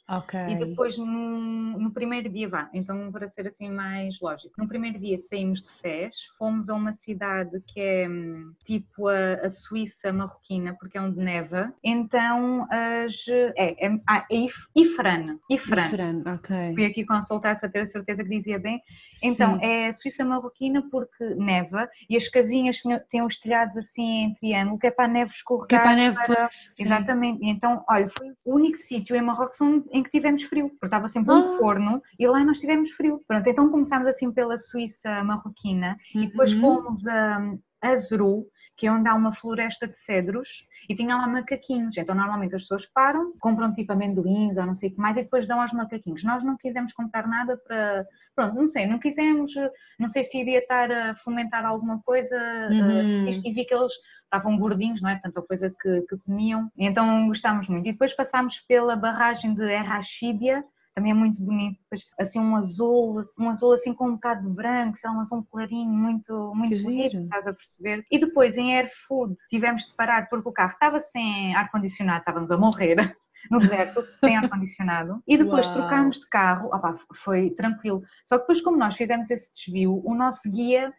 e depois no primeiro dia, então para ser assim mais lógico, no primeiro dia saímos de Fez, fomos a uma cidade que é tipo a Suíça marroquina, porque é onde neva, então Ifrane. Fui aqui consultar para ter a certeza que dizia bem. Então, é a Suíça marroquina porque neva e as casinhas têm os telhados assim em triângulo, que é para a neve escorregar. Que é para a neve, Exatamente. E então, olha, foi o único sítio em Marrocos em que tivemos frio, porque estava sempre um forno e lá nós tivemos frio. Pronto, então começámos assim pela Suíça marroquina e depois fomos a Zru, que é onde há uma floresta de cedros e tinha lá macaquinhos. Então normalmente as pessoas param, compram tipo amendoins ou não sei o que mais e depois dão aos macaquinhos. Nós não quisemos comprar nada para... Pronto, não quisemos, não sei se iria estar a fomentar alguma coisa e vi que eles estavam gordinhos, não é? Tanta coisa que comiam. Então gostámos muito. E depois passámos pela barragem de Errachídia, também é muito bonito, depois assim um azul assim com um bocado de branco, um azul clarinho, muito bonito, estás a perceber? E depois em Airfood tivemos de parar porque o carro estava sem ar-condicionado, estávamos a morrer no deserto, sem ar-condicionado, e depois trocámos de carro, foi tranquilo. Só que depois, como nós fizemos esse desvio, o nosso guia,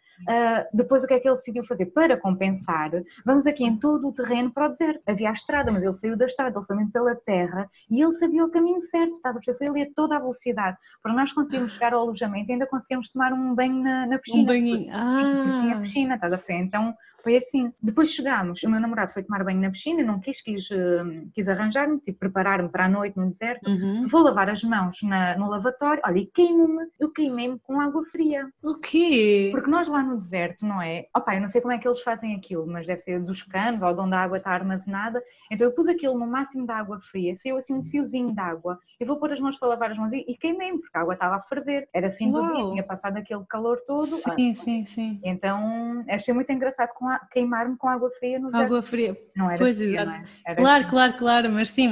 depois o que é que ele decidiu fazer? Para compensar, vamos aqui em todo o terreno para o deserto. Havia a estrada, mas ele saiu da estrada, ele foi mesmo pela terra, e ele sabia o caminho certo, estás a perceber? Foi ali a toda a velocidade, para nós conseguirmos chegar ao alojamento e ainda conseguimos tomar um banho na piscina. Um banhinho, porque tinha piscina, estás a perceber? Então, foi assim. Depois chegámos, o meu namorado foi tomar banho na piscina, não quis arranjar-me, tipo, preparar-me para a noite no deserto. Vou lavar as mãos no lavatório, olha, e eu queimei-me com água fria. O quê? Porque nós lá no deserto, não é? Eu não sei como é que eles fazem aquilo, mas deve ser dos canos ou de onde a água está armazenada. Então eu pus aquilo no máximo da água fria, saiu assim um fiozinho de água. Eu vou pôr as mãos para lavar as mãos e queimei-me, porque a água estava a ferver. Era fim do dia, tinha passado aquele calor todo. Sim. Então achei muito engraçado queimar-me com água fria no deserto. Água fria. Não era pois, fria, exato. não é? Era Claro, mas sim,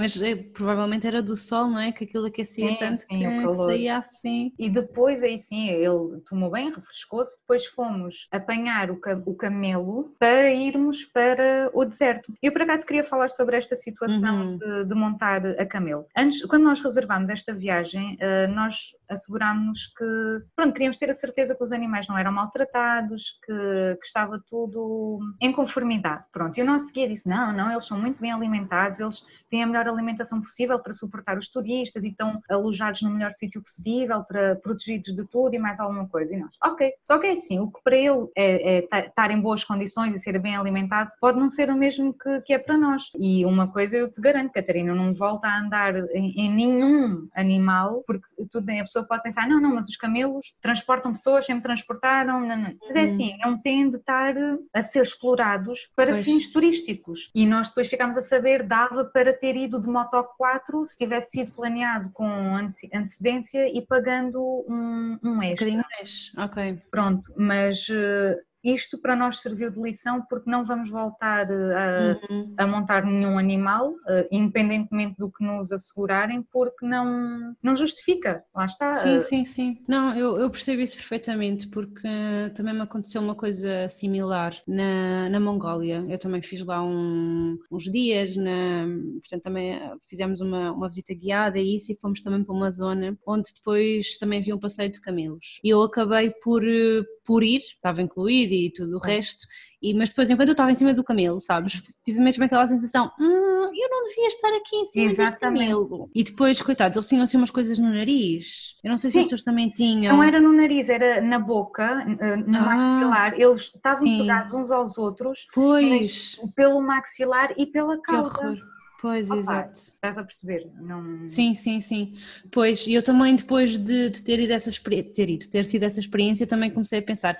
provavelmente era do sol, não é? Que aquilo aquecia tanto que saía assim. E depois aí sim, ele tomou bem, refrescou-se, depois fomos apanhar o camelo para irmos para o deserto. Eu por acaso queria falar sobre esta situação de montar a camelo. Antes, quando nós reservámos esta viagem, nós assegurámos que, queríamos ter a certeza que os animais não eram maltratados, que estava tudo em conformidade. E o nosso guia disse, não, eles são muito bem alimentados, eles têm a melhor alimentação possível para suportar os turistas e estão alojados no melhor sítio possível, protegidos de tudo e mais alguma coisa. E nós, ok. Só que é assim, o que para ele é estar em boas condições e ser bem alimentado, pode não ser o mesmo que é para nós. E uma coisa eu te garanto, Catarina, não volta a andar em nenhum animal, porque tudo bem, a pessoa pode pensar, não, mas os camelos transportam pessoas, sempre transportaram, não. Mas é assim, não têm de estar a ser explorados para fins turísticos. E nós depois ficámos a saber, dava para ter ido de Moto 4 se tivesse sido planeado com antecedência e pagando um extra. Um bocadinho mais, ok. Mas isto para nós serviu de lição porque não vamos voltar a montar nenhum animal, independentemente do que nos assegurarem, porque não justifica, lá está. Sim. Não, eu percebo isso perfeitamente porque também me aconteceu uma coisa similar na Mongólia. Eu também fiz lá uns dias, portanto também fizemos uma visita guiada e fomos também para uma zona onde depois também havia um passeio de camelos. E eu acabei por ir, estava incluído e tudo o resto, mas depois enquanto eu estava em cima do camelo, sabes, tive mesmo aquela sensação, eu não devia estar aqui em cima deste camelo. E depois, coitados, eles tinham assim umas coisas no nariz, eu não sei se os seus também tinham. Não era no nariz, era na boca, no maxilar, eles estavam pegados uns aos outros, pelo maxilar e pela cauda. Que horror. Pois, exato. Estás a perceber? Não... Sim. Pois, e eu também depois de ter tido essa experiência, também comecei a pensar,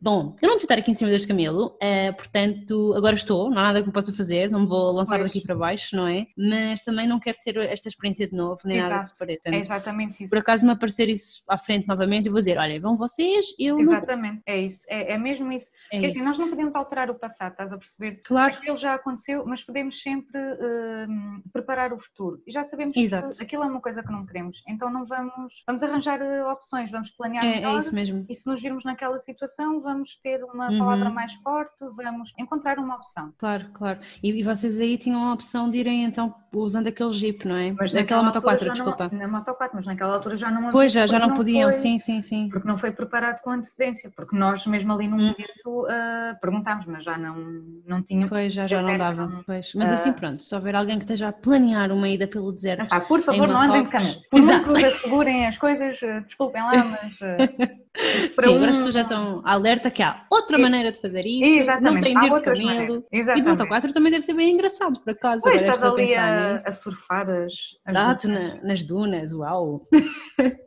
bom, eu não devia estar aqui em cima deste camelo, portanto, agora não há nada que eu possa fazer, não me vou lançar daqui para baixo, não é? Mas também não quero ter esta experiência de novo, nem nada de separado. É exatamente isso. Por acaso me aparecer isso à frente novamente, eu vou dizer, olha, vão vocês, eu exatamente, não... é isso, é mesmo isso. Porque assim, nós não podemos alterar o passado, estás a perceber? Claro. Aquilo já aconteceu, mas podemos sempre preparar o futuro. E já sabemos que aquilo é uma coisa que não queremos, então não vamos arranjar opções, vamos planear melhor. É isso mesmo. E se nos virmos naquela situação, vamos ter uma palavra mais forte, vamos encontrar uma opção. Claro. E vocês aí tinham a opção de irem então usando aquele Jeep, não é? Mas naquela Moto 4, desculpa. Na Moto 4, mas naquela altura já não havia. Pois, já não podiam, sim. Porque não foi preparado com antecedência, porque nós mesmo ali no momento perguntámos, mas já não tínhamos. Pois, já não dava, pois. Mas assim pronto, se houver alguém que esteja a planear uma ida pelo deserto... por favor, não andem de camelo. Por muito que vos assegurem as coisas, desculpem lá, mas... Sim, agora as pessoas já estão alerta que há outra maneira de fazer isso, não tem de ir de camelo. E de Moto 4 também deve ser bem engraçado, por acaso. Pois, estás ali a surfar as nas dunas, uau!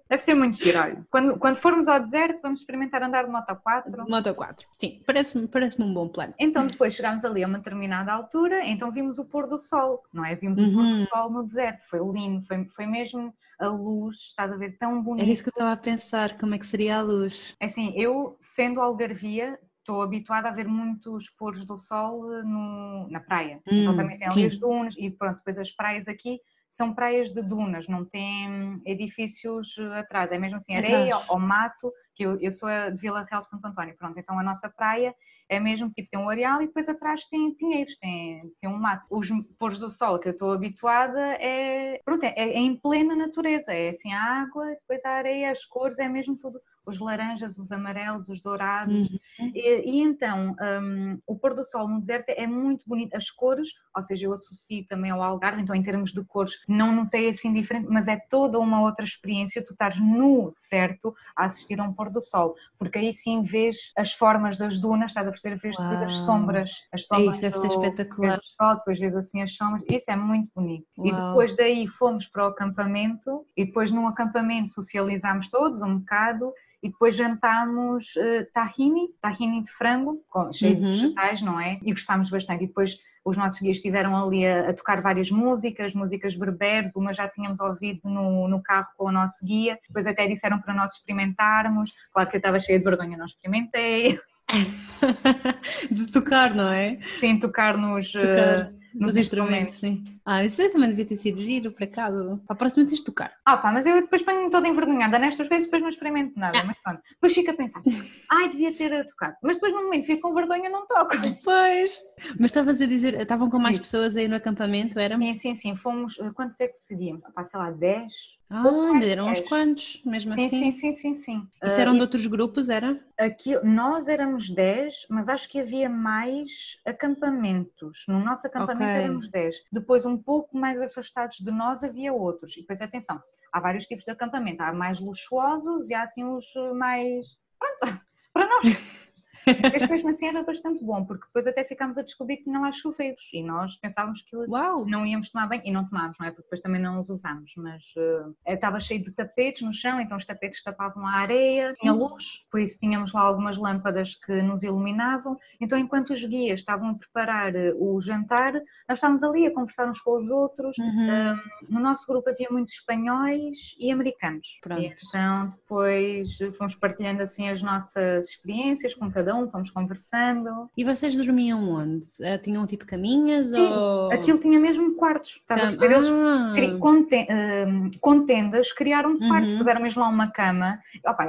Deve ser muito giro, olha. Quando formos ao deserto, vamos experimentar andar de Moto 4. Moto 4, sim, parece-me um bom plano. Então depois chegámos ali a uma determinada altura, então vimos o pôr do sol, não é? Vimos o pôr do sol no deserto, foi lindo, foi mesmo a luz, estás a ver, tão bonito. Era isso que eu estava a pensar, como é que seria a luz? É assim, eu, sendo algarvia, estou habituada a ver muitos pôres do sol na praia, então também tem ali as dunas e pronto, depois as praias aqui são praias de dunas, não tem edifícios atrás, é mesmo assim, areia ou mato, que eu sou de Vila Real de Santo António, pronto, então a nossa praia é mesmo tipo, tem um areal e depois atrás tem pinheiros, tem um mato. Os pôres do sol que eu estou habituada pronto, é em plena natureza, é assim a água, depois a areia, as cores, é mesmo tudo, os laranjas, os amarelos, os dourados, e então o pôr do sol no deserto é muito bonito, as cores, ou seja, eu associo também ao Algarve, então em termos de cores não notei assim diferente, mas é toda uma outra experiência, tu estás no deserto a assistir a um pôr do sol, porque aí sim vês as formas das dunas, estás a perceber, vês depois as sombras isso deve ser espetacular. Vês o sol, depois vês assim as sombras, isso é muito bonito. Uau. E depois daí fomos para o acampamento, e depois no acampamento socializámos todos um bocado, e depois jantámos tahini de frango, cheio de vegetais, não é? E gostámos bastante. E depois os nossos guias estiveram ali a tocar várias músicas berberes, uma já tínhamos ouvido no carro com o nosso guia, depois até disseram para nós experimentarmos, claro que eu estava cheia de vergonha, não experimentei. De tocar, não é? Sim, tocar nos instrumentos, sim. Isso também devia ter sido giro, por acaso. Para a próxima tens de tocar. Mas eu depois ponho-me toda envergonhada nestas coisas, depois não experimento nada, mas pronto. Depois fico a pensar, devia ter tocado. Mas depois no momento fico com vergonha, não toco. Pois. Mas estavas a dizer, estavam com mais pessoas aí no acampamento, era? Sim. Fomos, quantos é que seríamos? Sei lá, 10? Ainda eram uns quantos, mesmo assim? Sim. Isso eram de outros grupos, era? Aqui, nós éramos 10, mas acho que havia mais acampamentos. No nosso acampamento éramos 10. Depois, um pouco mais afastados de nós, havia outros. E depois, atenção, há vários tipos de acampamento. Há mais luxuosos e há assim os mais... Pronto, para nós. Este mesmo assim era bastante bom, porque depois até ficámos a descobrir que tinha lá chuveiros e nós pensávamos que não íamos tomar banho, e não tomámos, não é? Porque depois também não os usámos, mas estava cheio de tapetes no chão, então os tapetes tapavam a areia, tinha luz, por isso tínhamos lá algumas lâmpadas que nos iluminavam, então enquanto os guias estavam a preparar o jantar, nós estávamos ali a conversar uns com os outros, no nosso grupo havia muitos espanhóis e americanos, e então depois fomos partilhando assim as nossas experiências com cada fomos conversando. E vocês dormiam onde? Tinham tipo caminhas? Sim, aquilo tinha mesmo quartos. Estava a perceber? Eles com tendas criaram quartos, puseram mesmo lá uma cama.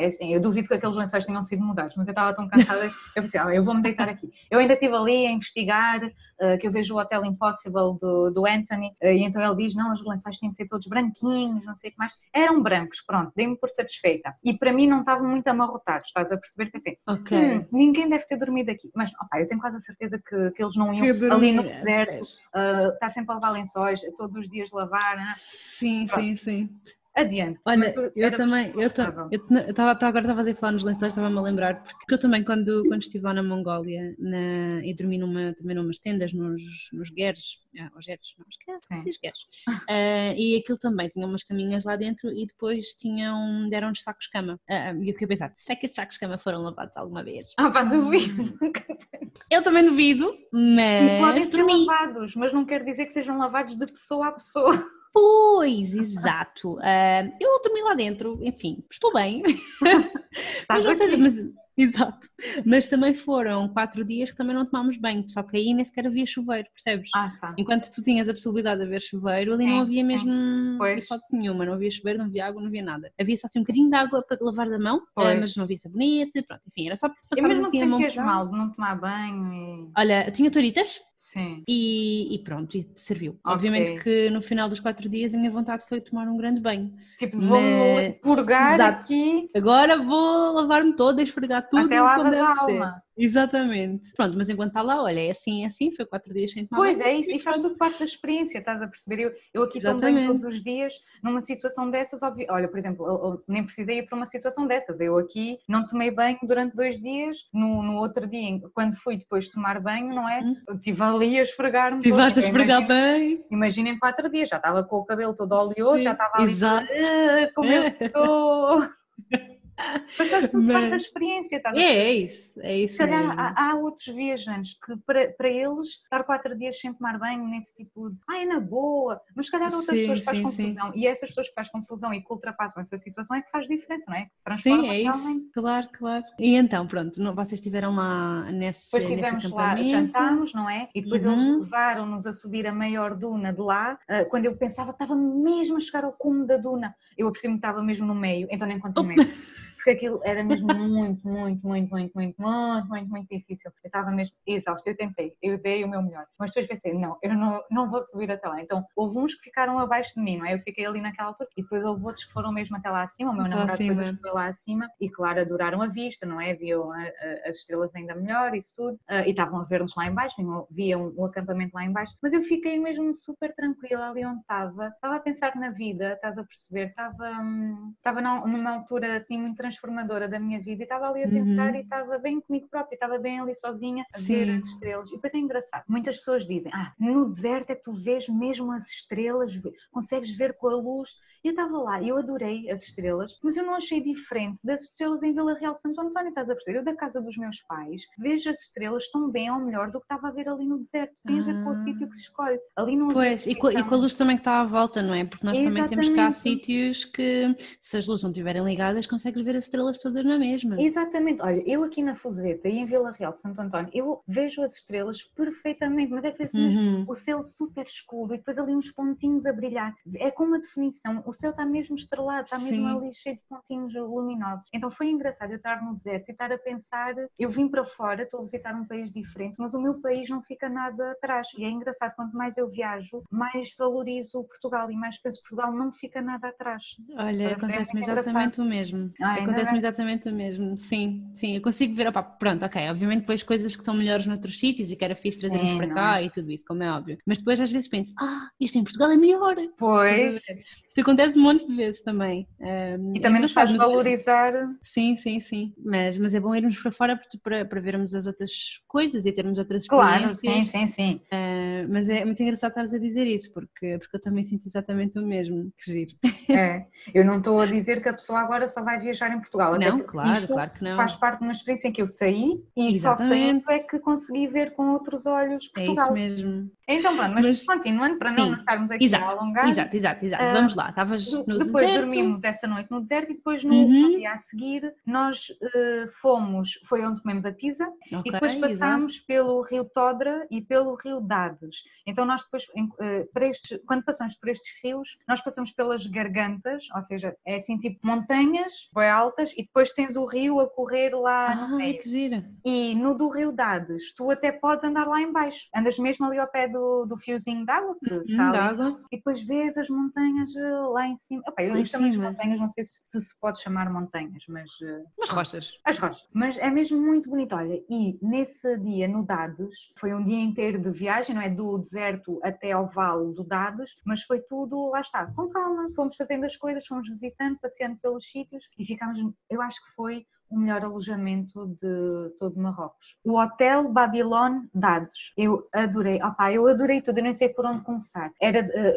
Assim, eu duvido que aqueles lençóis tenham sido mudados, mas eu estava tão cansada, eu pensei, eu vou-me deitar aqui. Eu ainda estive ali a investigar, que eu vejo o Hotel Impossible do Anthony, e então ele diz, não, os lençóis têm de ser todos branquinhos, não sei o que mais. Eram brancos, pronto, dei-me por satisfeita. E para mim não estavam muito amarrotados, estás a perceber? Pensei, ninguém deve ter dormido aqui, mas eu tenho quase a certeza que eles não iam ali no deserto, estar sempre a lavar lençóis, todos os dias lavar, né? Sim. Adiante. Olha, agora estava a fazer falar nos lençóis, estava-me a lembrar, porque eu também quando estive lá na Mongólia e dormi também numas tendas nos gueres, os gueres, não, esquece, se diz gueres, e aquilo também tinha umas caminhas lá dentro e depois deram-nos sacos de cama, e eu fiquei a pensar, será que esses sacos de cama foram lavados alguma vez? Duvido. Eu também duvido, mas podem ser lavados, mas não quer dizer que sejam lavados de pessoa a pessoa. Pois, exato. Eu dormi lá dentro, enfim, estou bem. Exato. Mas também foram 4 dias que também não tomámos banho, só que aí nem sequer havia chuveiro, percebes? Enquanto tu tinhas a possibilidade de haver chuveiro, ali não havia mesmo hipótese nenhuma, não havia chuveiro, não havia água, não havia nada. Havia só assim um bocadinho de água para lavar a mão, mas não havia sabonete, pronto, enfim, era só para passar assim a mão. E mesmo não mal de não tomar banho? Olha, tinha toalhitas. Sim. E pronto, e serviu. Obviamente que no final dos 4 dias a minha vontade foi tomar um grande banho. Tipo, vou-me purgar aqui. Agora vou lavar-me toda, esfregar tudo. Até lavas a alma. Exatamente. Pronto, mas enquanto está lá, olha, é assim, foi 4 dias sem tomar banho. Pois, é isso, e faz tudo parte da experiência, estás a perceber? Eu aqui tomo banho todos os dias, numa situação dessas, olha, por exemplo, eu nem precisei ir para uma situação dessas, eu aqui não tomei banho durante 2 dias, no outro dia, quando fui depois tomar banho, não é? Eu estive ali a esfregar-me. Estiveste a esfregar bem. Imaginem 4 dias, já estava com o cabelo todo oleoso, já estava ali, como eu estou... Passaste tudo parte da experiência, estás a ver? É isso. Se calhar há outros viajantes que para eles estar 4 dias sem tomar banho nesse tipo de é na boa, mas se calhar outras pessoas faz confusão e essas pessoas que faz confusão e que ultrapassam essa situação é que faz diferença, não é? Que transforma realmente. Isso, claro. E então, pronto, vocês estiveram lá nesse acampamento? Depois estivemos lá, jantámos, não é? E depois eles levaram-nos a subir a maior duna de lá, quando eu pensava que estava mesmo a chegar ao cume da duna, eu apercebi-me que estava mesmo no meio, então nem continuei. Porque aquilo era mesmo muito difícil. Eu estava mesmo exausta, eu tentei, eu dei o meu melhor. Mas depois pensei, não, eu não vou subir até lá. Então, houve uns que ficaram abaixo de mim, não é? Eu fiquei ali naquela altura e depois houve outros que foram mesmo até lá acima. O meu namorado depois foi lá acima e, claro, adoraram a vista, não é? Viam as estrelas ainda melhor, isso tudo. E estavam a ver-nos lá em baixo, viam o acampamento lá em baixo. Mas eu fiquei mesmo super tranquila ali onde estava. Estava a pensar na vida, estás a perceber? Estava numa altura assim muito transformadora da minha vida e estava ali a pensar e estava bem comigo própria, estava bem ali sozinha a ver as estrelas. E depois é engraçado, muitas pessoas dizem, no deserto é que tu vês mesmo as estrelas, consegues ver com a luz. Eu estava lá e eu adorei as estrelas, mas eu não achei diferente das estrelas em Vila Real de Santo António, estás a perceber? Eu da casa dos meus pais vejo as estrelas tão bem ou melhor do que estava a ver ali no deserto. Tem a ver com o sítio que se escolhe. Ali não pois, e com a luz também que está à volta, não é? Porque nós também temos cá sítios que, se as luzes não estiverem ligadas, consegues ver as estrelas todas na mesma. Exatamente. Olha, eu aqui na Fuzeta e em Vila Real de Santo António, eu vejo as estrelas perfeitamente, mas é que mesmo o céu super escuro e depois ali uns pontinhos a brilhar. É com uma definição, o céu está mesmo estrelado, está mesmo ali cheio de pontinhos luminosos. Então foi engraçado eu estar no deserto e estar a pensar, eu vim para fora, estou a visitar um país diferente, mas o meu país não fica nada atrás. E é engraçado, quanto mais eu viajo, mais valorizo Portugal e mais penso Portugal não fica nada atrás. Olha, acontece-me exatamente o mesmo. Acontece-me exatamente o mesmo, sim, eu consigo ver, pronto, ok, obviamente depois coisas que estão melhores noutros sítios e que era fixe trazermos para cá e tudo isso, como é óbvio, mas depois às vezes penso, isto em Portugal é melhor. Pois. Isto acontece um monte de vezes também. E também nos faz valorizar. Sim, mas é bom irmos para fora para vermos as outras coisas e termos outras experiências. Claro, sim. Mas é muito engraçado estares a dizer isso, porque eu também sinto exatamente o mesmo, que giro. Eu não estou a dizer que a pessoa agora só vai viajar em Portugal. Não, claro que não. Faz parte de uma experiência em que eu saí e só saindo é que consegui ver com outros olhos Portugal. É isso mesmo. Então pronto, mas continuando para não estarmos aqui a alongar. Exato. Vamos lá, estavas no deserto. Depois dormimos essa noite no deserto e depois no dia a seguir nós foi onde comemos a pizza e depois passámos pelo rio Todra e pelo rio Dades. Então nós depois, quando passamos por estes rios, nós passamos pelas gargantas, ou seja, é assim tipo montanhas bem altas e depois tens o rio a correr lá no meio. Que gira. E no do rio Dades, tu até podes andar lá em baixo, andas mesmo ali ao pé do fiozinho de água, e depois vês as montanhas lá em cima. Eu chamo as montanhas, não sei se pode chamar montanhas, mas rochas. As rochas. Mas é mesmo muito bonito. Olha, e nesse dia no Dades, foi um dia inteiro de viagem, não é? Do deserto até ao vale do Dades, mas foi tudo, lá está, com calma. Fomos fazendo as coisas, fomos visitando, passeando pelos sítios e ficámos, eu acho que foi o melhor alojamento de todo Marrocos. O Hotel Babylon Dades. Eu adorei. Eu adorei tudo, eu nem sei por onde começar.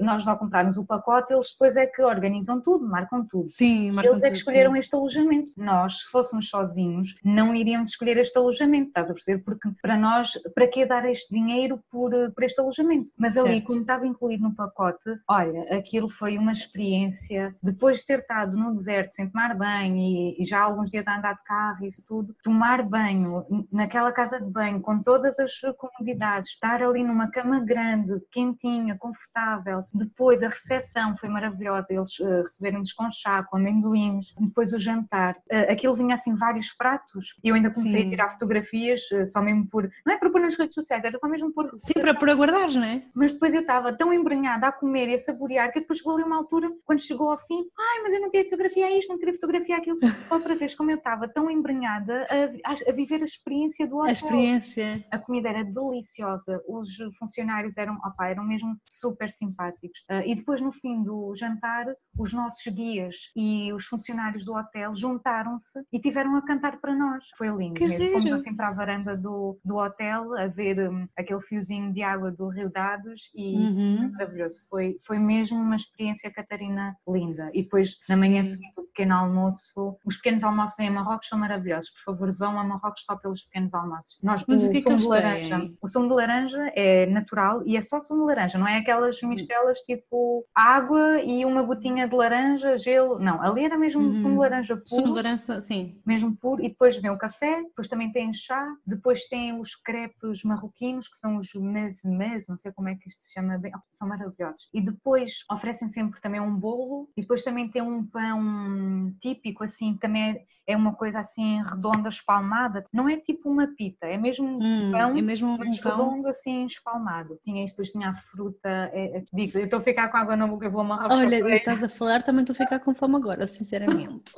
Nós ao comprarmos o pacote, eles depois é que organizam tudo, marcam tudo. Sim, marcam eles é que escolheram este alojamento. Nós, se fôssemos sozinhos, não iríamos escolher este alojamento, estás a perceber? Porque para nós, para que dar este dinheiro por este alojamento? Mas ali, como estava incluído no pacote, olha, aquilo foi uma experiência. Depois de ter estado no deserto sem tomar banho e já há alguns dias a andar de carro e isso tudo, tomar banho naquela casa de banho com todas as comodidades, estar ali numa cama grande, quentinha, confortável, depois a recepção foi maravilhosa, eles receberam-nos com chá, com amendoins, depois o jantar, aquilo vinha assim vários pratos e eu ainda comecei a tirar fotografias só mesmo não é para pôr nas redes sociais, era só mesmo por... Sim, para guardares, não é? Mas depois eu estava tão embrenhada a comer e a saborear que depois chegou ali uma altura, quando chegou ao fim, mas eu não tirei fotografia a isto, não tirei fotografia a aquilo, outra vez como eu estava tão embrenhada a viver a experiência do hotel. A experiência. A comida era deliciosa, os funcionários eram mesmo super simpáticos. E depois, no fim do jantar, os nossos guias e os funcionários do hotel juntaram-se e tiveram a cantar para nós. Foi lindo mesmo. Fomos assim para a varanda do hotel a ver aquele fiozinho de água do Rio Dados e maravilhoso. Foi mesmo uma experiência, Catarina, linda. E depois, na manhã seguinte, o pequeno almoço. Os pequenos almoços em Marrocos são maravilhosos. Por favor, vão a Marrocos só pelos pequenos almoços. Mas o que é que eles têm? O sumo de laranja é natural e é só sumo de laranja, não é aquelas mistelas tipo água e uma gotinha de laranja, gelo. Não, ali era mesmo sumo de laranja puro. Sumo de laranja, sim. Mesmo puro. E depois vem o café, depois também tem chá, depois tem os crepes marroquinos, que são os mezmez, não sei como é que isto se chama bem, são maravilhosos. E depois oferecem sempre também um bolo e depois também tem um pão típico, assim, também é uma coisa assim redonda, espalmada. Não é tipo uma pita, é mesmo um pão, é mesmo mas redondo, assim, espalmado. Depois tinha a fruta, digo, eu estou a ficar com água na boca, eu vou amarrar. Olha, estás a falar, também estou a ficar com fome agora, sinceramente.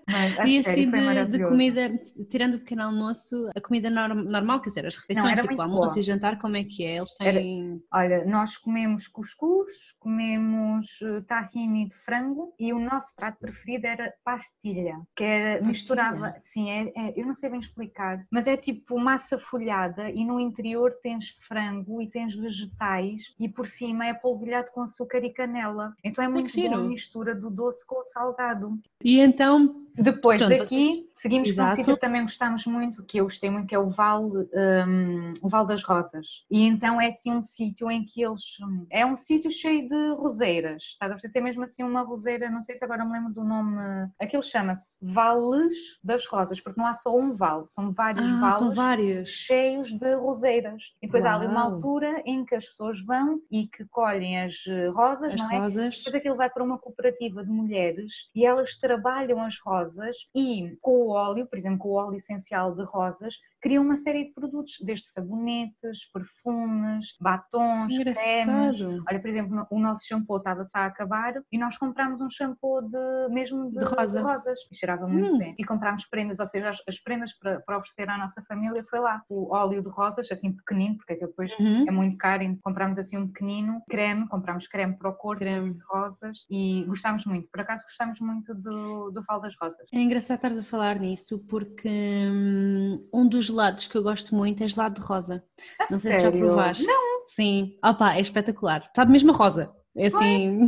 Mas, e assim de comida, tirando o pequeno almoço, a comida normal, quer dizer, as refeições, tipo almoço e jantar, como é que é? Eles têm... Olha, nós comemos cuscuz, comemos tahine de frango e o nosso prato preferido era pastilha, que era, misturava, sim, eu não sei bem explicar, mas é tipo massa folhada e no interior tens frango e tens vegetais e por cima é polvilhado com açúcar e canela. Então é muito boa a mistura do doce com o salgado. E então... Depois daqui, seguimos para um sítio que também gostámos muito, que eu gostei muito, que é o Vale das Rosas. E então é assim um sítio em que eles... É um sítio cheio de roseiras, está a ver? Tem mesmo assim uma roseira, não sei se agora me lembro do nome... Aquilo chama-se Vales das Rosas, porque não há só um vale, são vários vales cheios de roseiras. E depois há ali uma altura em que as pessoas vão e que colhem as rosas, não é? Depois aquilo vai para uma cooperativa de mulheres e elas trabalham as rosas e com o óleo, por exemplo, com o óleo essencial de rosas, criam uma série de produtos, desde sabonetes, perfumes, batons, cremes. Olha, por exemplo, o nosso shampoo estava-se a acabar e nós comprámos um shampoo de rosas e cheirava muito bem. E comprámos prendas, ou seja, as prendas para oferecer à nossa família foi lá. O óleo de rosas, assim pequenino, porque depois é muito caro, e comprámos assim um pequenino creme, comprámos creme para o corpo, creme de rosas e gostámos muito. Por acaso gostámos muito do Vale das Rosas. É engraçado estares a falar nisso porque um dos gelados que eu gosto muito é gelado de rosa. Não sei se já provaste. Não. Sim. Opa, é espetacular. Sabe mesmo a rosa. É assim...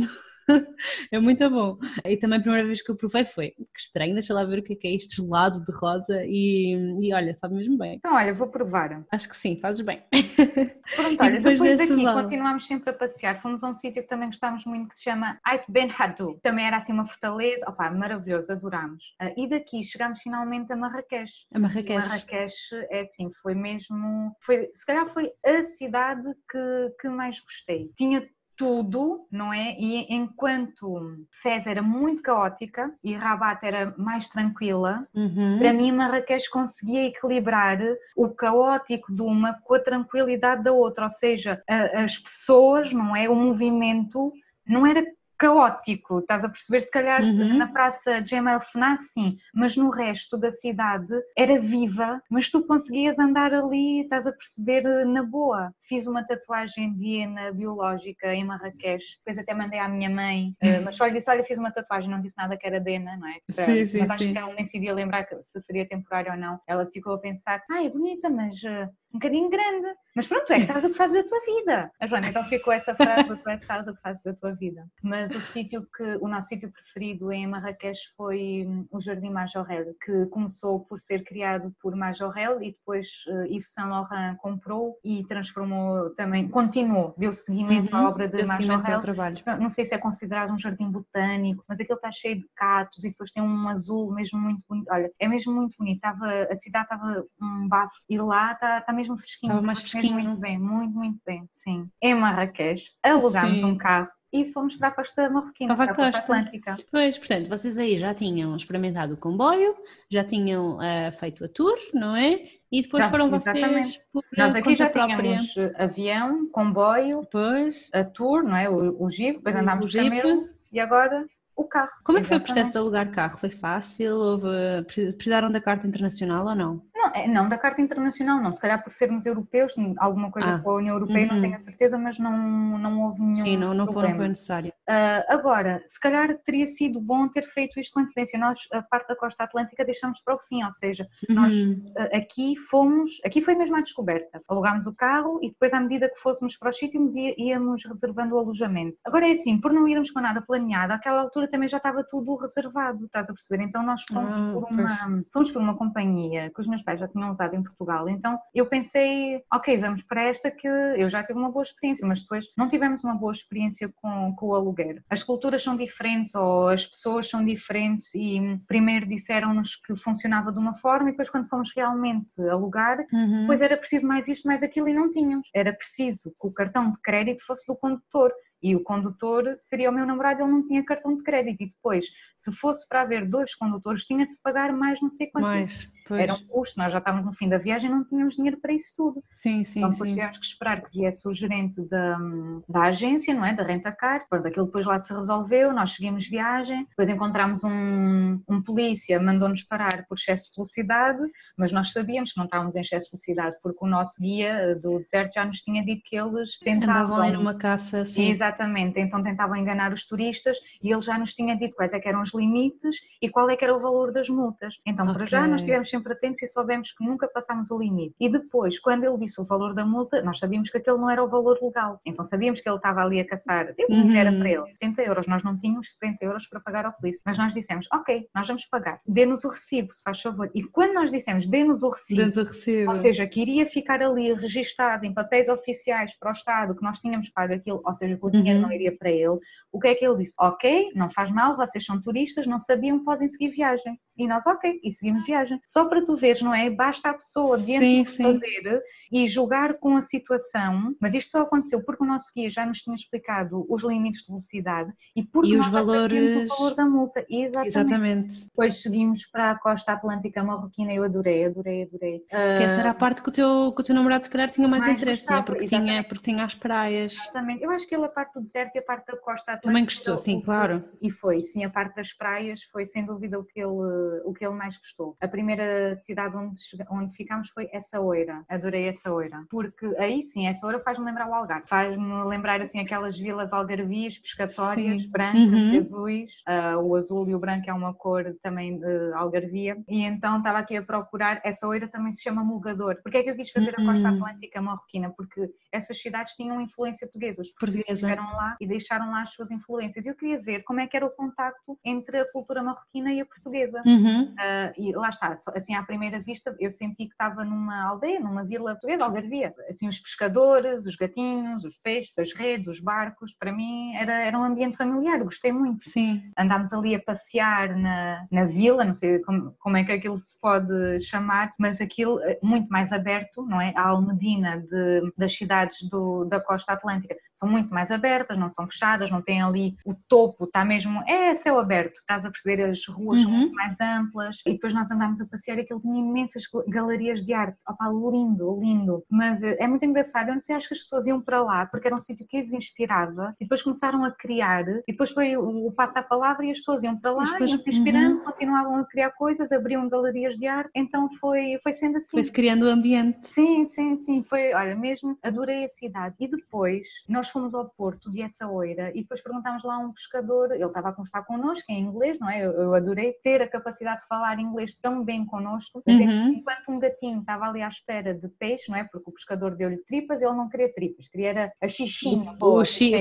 É muito bom. E também a primeira vez que eu provei foi que estranho, deixa lá ver o que é este gelado de rosa e olha, sabe mesmo bem. Então olha, vou provar. Acho que sim, fazes bem. Pronto, olha, depois daqui continuámos sempre a passear, fomos a um sítio que também gostámos muito que se chama Ait Ben Haddou, também era assim uma fortaleza, maravilhoso, adorámos. E daqui chegámos finalmente a Marrakech. Marrakech é assim, se calhar foi a cidade que mais gostei. Tinha tudo, não é? E enquanto Fez era muito caótica e Rabat era mais tranquila, para mim Marrakech conseguia equilibrar o caótico de uma com a tranquilidade da outra, ou seja, as pessoas, não é? O movimento não era caótico, estás a perceber? Se calhar na praça Jemaa el-Fna, sim, mas no resto da cidade era viva, mas tu conseguias andar ali, estás a perceber, na boa. Fiz uma tatuagem de hiena biológica em Marrakech, depois até mandei à minha mãe, mas só lhe disse, olha, fiz uma tatuagem, não disse nada que era de hiena, não é? Mas acho que ela nem se iria lembrar se seria temporário ou não. Ela ficou a pensar, é bonita, mas um bocadinho grande. Mas pronto, tu é que sabes o que fazes da tua vida. A Joana então ficou essa frase, tu é que sabes o que fazes da tua vida. Mas o nosso sítio preferido em Marrakech foi o Jardim Majorelle, que começou por ser criado por Majorelle e depois Yves Saint Laurent comprou e transformou também, continuou, deu seguimento à obra de Majorelle. Não sei se é considerado um jardim botânico, mas aquele está cheio de cactos e depois tem um azul mesmo muito bonito. Olha, é mesmo muito bonito. A cidade estava um bafo e lá está mesmo fresquinho. Estava mais fresquinho. Muito bem, muito bem, sim. Em Marrakech alugámos um carro e fomos para a costa marroquina, para a costa atlântica. Pois, portanto, vocês aí já tinham experimentado o comboio, já tinham feito a tour, não é? E depois foram vocês por Nós aqui já tínhamos avião, comboio, a tour, não é? O Jeep, depois andámos de camelo e agora O carro. Como é que foi o processo de alugar carro? Foi fácil? Precisaram da carta internacional ou não? Não, da Carta Internacional não, se calhar por sermos europeus, alguma coisa com a União Europeia não tenho a certeza, mas não houve nenhum Sim, não problema. foi necessário. Agora, se calhar teria sido bom ter feito isto com antecedência, nós a parte da costa atlântica deixamos para o fim, ou seja, nós aqui foi mesmo à descoberta, alugámos o carro e depois à medida que fôssemos para os sítios íamos reservando o alojamento. Agora é assim, por não irmos com nada planeado, àquela altura também já estava tudo reservado, estás a perceber? Então nós fomos por uma companhia que os meus pais já tinham usado em Portugal, então eu pensei, ok, vamos para esta que eu já tive uma boa experiência, mas depois não tivemos uma boa experiência com o aluguer. As culturas são diferentes ou as pessoas são diferentes e primeiro disseram-nos que funcionava de uma forma e depois quando fomos realmente alugar, depois era preciso mais isto, mais aquilo e não tínhamos. Era preciso que o cartão de crédito fosse do condutor. E o condutor seria o meu namorado, ele não tinha cartão de crédito. E depois, se fosse para haver 2 condutores, tinha de se pagar mais não sei quanto. Era um custo, nós já estávamos no fim da viagem e não tínhamos dinheiro para isso tudo. Sim. Então tivemos que esperar que viesse o gerente da agência, não é? Da Rentacar. Pronto, aquilo depois lá se resolveu, nós seguimos viagem, depois encontramos um polícia, mandou-nos parar por excesso de velocidade, mas nós sabíamos que não estávamos em excesso de velocidade, porque o nosso guia do deserto já nos tinha dito que eles tentavam... Andavam ali numa caça, sim. Exatamente, então tentavam enganar os turistas e ele já nos tinha dito quais é que eram os limites e qual é que era o valor das multas. Então, para já, nós estivemos sempre atentos e soubemos que nunca passámos o limite. E depois, quando ele disse o valor da multa, nós sabíamos que aquele não era o valor legal. Então, sabíamos que ele estava ali a caçar. Era para ele 70 euros. Nós não tínhamos 70 euros para pagar ao polícia. Mas nós dissemos, ok, nós vamos pagar. Dê-nos o recibo, se faz favor. E quando nós dissemos, dê-nos o recibo, ou seja, que iria ficar ali registado em papéis oficiais para o Estado, que nós tínhamos pago aquilo, ou seja, que o dinheiro não iria para ele, o que é que ele disse? Ok, não faz mal, vocês são turistas, não sabiam, podem seguir viagem. E nós, ok, e seguimos viagem. Só para tu veres, não é? Basta a pessoa diante de fazer e julgar com a situação, mas isto só aconteceu porque o nosso guia já nos tinha explicado os limites de velocidade e porque nós sabíamos o valor da multa. Exatamente. Depois seguimos para a costa atlântica marroquina e eu adorei. Que essa era a parte que o teu namorado se calhar tinha mais interesse, não é? Porque tinha as praias. Exatamente. Eu acho que ele a parte do deserto e a parte da costa atlântica... Também gostou, sim, claro. E foi, sim, a parte das praias foi sem dúvida o que ele mais gostou. A primeira cidade onde ficámos foi Essaouira. Adorei Essaouira. Porque aí sim, Essaouira faz-me lembrar o Algarve. Faz-me lembrar assim aquelas vilas algarvias, pescatórias, brancas, azuis. O azul e o branco é uma cor também algarvia. E então estava aqui a procurar. Essaouira também se chama Mulgador. Porque é que eu quis fazer a costa atlântica marroquina? Porque essas cidades tinham influência portuguesa. Os portugueses estiveram lá e deixaram lá as suas influências. Eu queria ver como é que era o contacto entre a cultura marroquina e a portuguesa. E lá está, assim à primeira vista eu senti que estava numa aldeia, numa vila portuguesa, algarvia. Assim os pescadores, os gatinhos, os peixes, as redes, os barcos, para mim era um ambiente familiar, gostei muito. Sim. Andámos ali a passear na vila, não sei como é que aquilo se pode chamar, mas aquilo muito mais aberto, não é? A Almedina das cidades da costa atlântica são muito mais abertas, não são fechadas, não tem ali o topo, está mesmo, é céu aberto, estás a perceber, as ruas são muito mais amplas e depois nós andámos a passear e aquilo tinha imensas galerias de arte, opá, lindo, mas é muito engraçado, eu não sei, acho que as pessoas iam para lá porque era um sítio que as inspirava e depois começaram a criar e depois foi o passo à palavra e as pessoas iam para lá, iam se inspirando, continuavam a criar coisas, abriam galerias de arte, então foi sendo assim. Foi-se criando o ambiente. Sim, foi, olha, mesmo adorei a cidade e depois nós fomos ao porto de Essaouira e depois perguntámos lá a um pescador, ele estava a conversar connosco em inglês, não é? Eu adorei ter a capacidade de falar inglês tão bem connosco, enquanto um gatinho estava ali à espera de peixe, não é? Porque o pescador deu-lhe tripas e ele não queria tripas, queria a xixinha.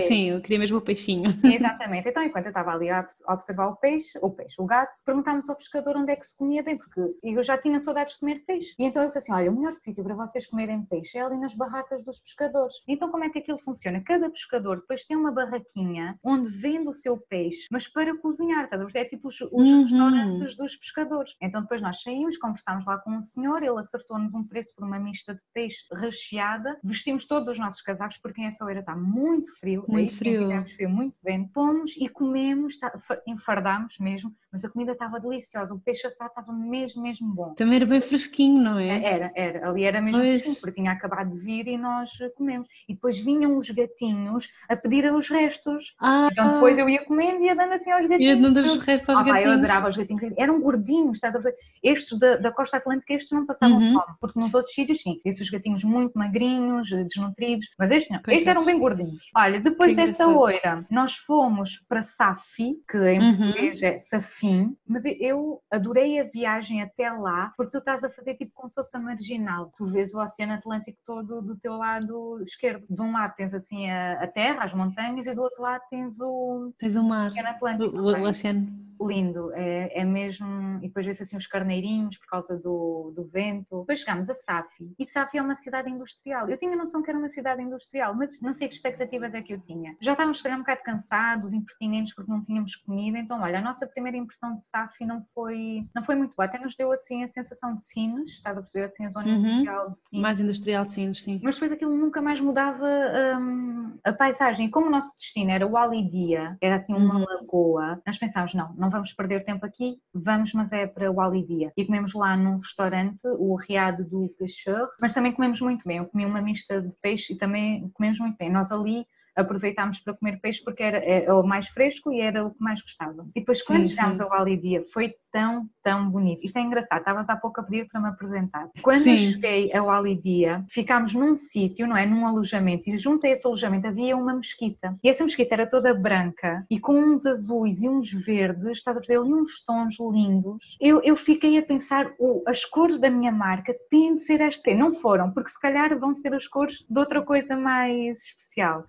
Sim, eu queria mesmo o peixinho. Exatamente, então enquanto eu estava ali a observar o gato, perguntámos ao pescador onde é que se comia bem, porque eu já tinha saudades de comer peixe. E então ele disse assim, olha, o melhor sítio para vocês comerem peixe é ali nas barracas dos pescadores. Então como é que aquilo funciona? Cada pescador depois tem uma barraquinha onde vende o seu peixe, mas para cozinhar, tá? É tipo os restaurantes dos pescadores. Então depois nós saímos, conversámos lá com um senhor, ele acertou-nos um preço por uma mista de peixe recheada, vestimos todos os nossos casacos porque em Essaouira está muito frio, muito frio, muito bem, fomos e comemos, enfardámos mesmo, mas a comida estava deliciosa, o peixe assado estava mesmo bom. Também era bem fresquinho, não é? Era, ali era mesmo fresquinho, porque tinha acabado de vir e nós comemos. E depois vinham os gatinhos a pedir os restos. Então depois eu ia comendo e ia dando assim aos gatinhos. Ia dando os restos aos gatinhos. Eu adorava os gatinhos. Eram gordinhos, estás a ver? Estes da costa atlântica, estes não passavam fome, porque nos outros sítios sim, esses gatinhos muito magrinhos, desnutridos, mas estes não, estes eram bem gordinhos. Olha, depois dessa oira, nós fomos para Safi, que em português é Safim, mas eu adorei a viagem até lá, porque tu estás a fazer tipo como se fosse a marginal, tu vês o Oceano Atlântico todo do teu lado esquerdo, de um lado tens assim a terra, as montanhas, e do outro lado tens o mar, Oceano Atlântico. O oceano. Lindo, é mesmo, e depois vê-se assim os carneirinhos por causa do vento. Depois chegámos a Safi, e Safi é uma cidade industrial. Eu tinha noção que era uma cidade industrial, mas não sei que expectativas é que eu tinha. Já estávamos se calhar um bocado cansados, impertinentes, porque não tínhamos comida, então olha, a nossa primeira impressão de Safi não foi muito boa, até nos deu assim a sensação de Sines, estás a perceber assim a zona industrial de Sines. Mais industrial de Sines, sim. Mas depois aquilo nunca mais mudava a paisagem, e como o nosso destino era o Alidia, era assim uma lagoa, nós pensámos, não vamos perder tempo aqui, vamos, mas é para o Alidia. E comemos lá num restaurante, o Riad do Pêcheur, mas também comemos muito bem. Eu comi uma mista de peixe e também comemos muito bem. Nós ali aproveitámos para comer peixe porque era o mais fresco e era o que mais gostava. E depois quando chegámos ao Alidia foi tão bonito. Isto é engraçado, estavas há pouco a pedir para me apresentar. Quando eu cheguei ao Alidia, ficámos num sítio, não é? Num alojamento, e junto a esse alojamento havia uma mesquita. E essa mesquita era toda branca e com uns azuis e uns verdes, estás a perceber, ali uns tons lindos. Eu fiquei a pensar, as cores da minha marca têm de ser estas. Não foram, porque se calhar vão ser as cores de outra coisa mais especial.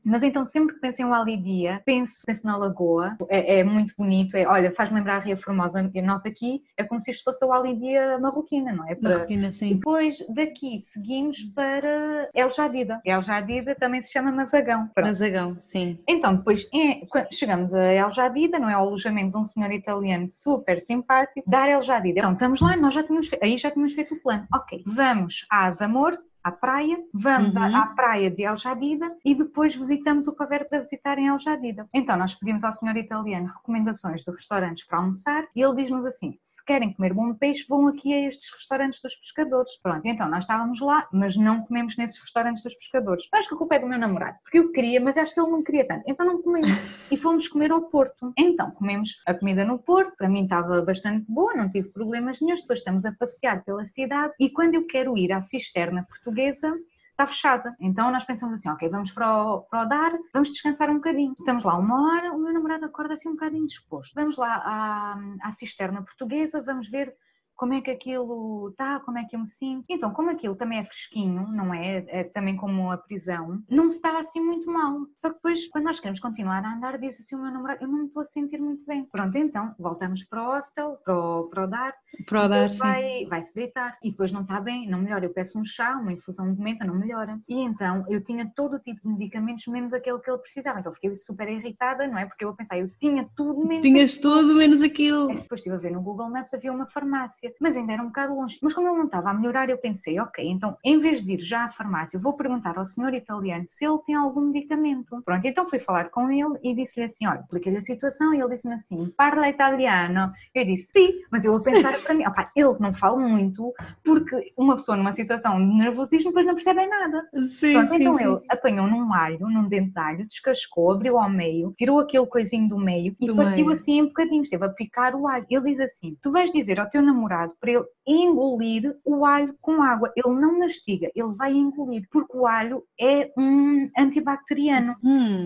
Mas então sempre que penso em Alidia, penso na lagoa, é muito bonito, olha, faz-me lembrar a Ria Formosa, e nós aqui é como se isto fosse a Alidia marroquina, não é? Marroquina, sim. Depois daqui seguimos para El Jadida. El Jadida também se chama Mazagão. Pronto. Mazagão, sim. Então depois quando chegamos a El Jadida, não é? O alojamento de um senhor italiano super simpático, da El Jadida. Então estamos lá, nós já tínhamos feito o plano. Ok, vamos a Azamor, à praia, vamos à praia de El Jadida e depois visitamos o que houver para visitar em El Jadida. Então nós pedimos ao senhor italiano recomendações de restaurantes para almoçar e ele diz-nos assim, se querem comer bom peixe vão aqui a estes restaurantes dos pescadores. Pronto, então nós estávamos lá, mas não comemos nesses restaurantes dos pescadores. Acho que a culpa é do meu namorado, porque eu queria, mas acho que ele não queria tanto, então não comemos e fomos comer ao Porto. Então comemos a comida no Porto, para mim estava bastante boa, não tive problemas nenhums, depois estamos a passear pela cidade e quando eu quero ir à cisterna portuguesa está fechada. Então nós pensamos assim, ok, vamos para o Dar, vamos descansar um bocadinho. Estamos lá 1 hora, o meu namorado acorda assim um bocadinho disposto. Vamos lá à cisterna portuguesa, vamos ver como é que aquilo está, como é que eu me sinto. Então, como aquilo também é fresquinho, não é? É também como a prisão, não se estava assim muito mal. Só que depois, quando nós queremos continuar a andar, diz assim o meu namorado, eu não me estou a sentir muito bem. Pronto, então, voltamos para o hostel, para o Dar. Para o Dar, sim. Vai-se deitar. E depois não está bem, não melhora. Eu peço um chá, uma infusão de menta, não melhora. E então, eu tinha todo o tipo de medicamentos, menos aquele que ele precisava. Então, fiquei super irritada, não é? Porque eu a pensar, eu tinha tudo menos Tinhas tudo menos aquilo. Depois estive a ver no Google Maps, havia uma farmácia. Mas ainda era um bocado longe. Mas como ele não estava a melhorar, eu pensei, ok, então em vez de ir já à farmácia, vou perguntar ao senhor italiano se ele tem algum medicamento. Pronto, então fui falar com ele e disse-lhe assim, olha, expliquei-lhe a situação e ele disse-me assim, parla italiano. Eu disse, sim, mas eu vou pensar para mim, opa, ele não fala muito, porque uma pessoa numa situação de nervosismo depois não percebe nada. Sim, pronto, sim, então sim. Ele apanhou num dente de alho, descascou, abriu ao meio, tirou aquele coisinho do meio e partiu assim em bocadinhos, esteve a picar o alho. Ele diz assim, tu vais dizer ao teu namorado para ele engolir o alho com água. Ele não mastiga, ele vai engolir, porque o alho é um antibacteriano.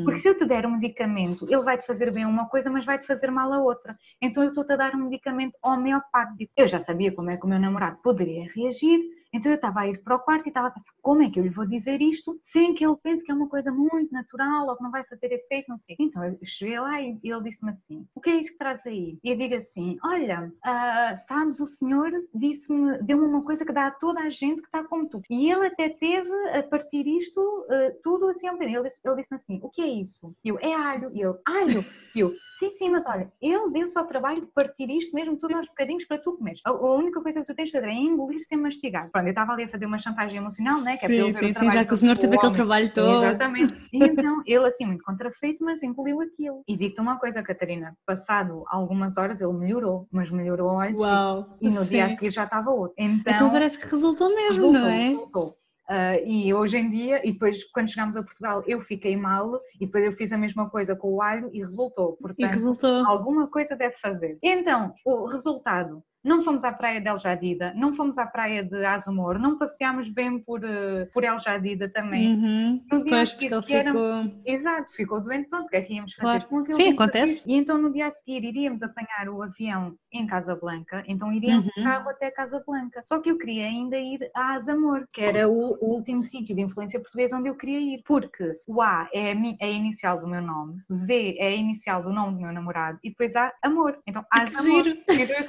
Porque se eu te der um medicamento, ele vai-te fazer bem uma coisa, mas vai-te fazer mal a outra. Então eu estou-te a dar um medicamento homeopático. Eu já sabia como é que o meu namorado poderia reagir, então eu estava a ir para o quarto e estava a pensar, como é que eu lhe vou dizer isto sem que ele pense que é uma coisa muito natural ou que não vai fazer efeito, não sei. Então eu cheguei lá e ele disse-me assim, o que é isso que traz aí? E eu digo assim, olha, sabes, o senhor deu-me uma coisa que dá a toda a gente que está como tu. E ele até teve a partir isto tudo assim ao bocadinho. Ele disse-me assim, o que é isso? E eu, é alho. E eu, alho? E eu, sim, mas olha, ele deu-se ao trabalho de partir isto mesmo tudo aos bocadinhos para tu comeres. A única coisa que tu tens de fazer é engolir sem mastigar. Pronto, eu estava ali a fazer uma chantagem emocional, né? Que é sim, para sim, já que o senhor teve aquele trabalho todo. Exatamente. E então, ele assim, muito contrafeito, mas engoliu aquilo. E digo-te uma coisa, Catarina, passado algumas horas ele melhorou, mas melhorou ao Uau, e no dia a seguir já estava outro. Então parece que resultou mesmo, não é? Resultou. E hoje em dia, e depois quando chegámos a Portugal eu fiquei mal e depois eu fiz a mesma coisa com o alho e resultou, portanto alguma coisa deve fazer. Então, o resultado, não fomos à praia de El Jadida, não fomos à praia de Azamor, não passeámos bem por El Jadida também. No dia pois, porque ele ficou... Exato, ficou doente, pronto, o que é que íamos fazer? Claro. Sim, acontece. E então no dia a seguir iríamos apanhar o avião em Casablanca, então iríamos de carro até Casablanca. Só que eu queria ainda ir a Azamor, que era o último sítio de influência portuguesa onde eu queria ir, porque o A é a inicial do meu nome, Z é a inicial do nome do meu namorado e depois há Amor. Então Azamor.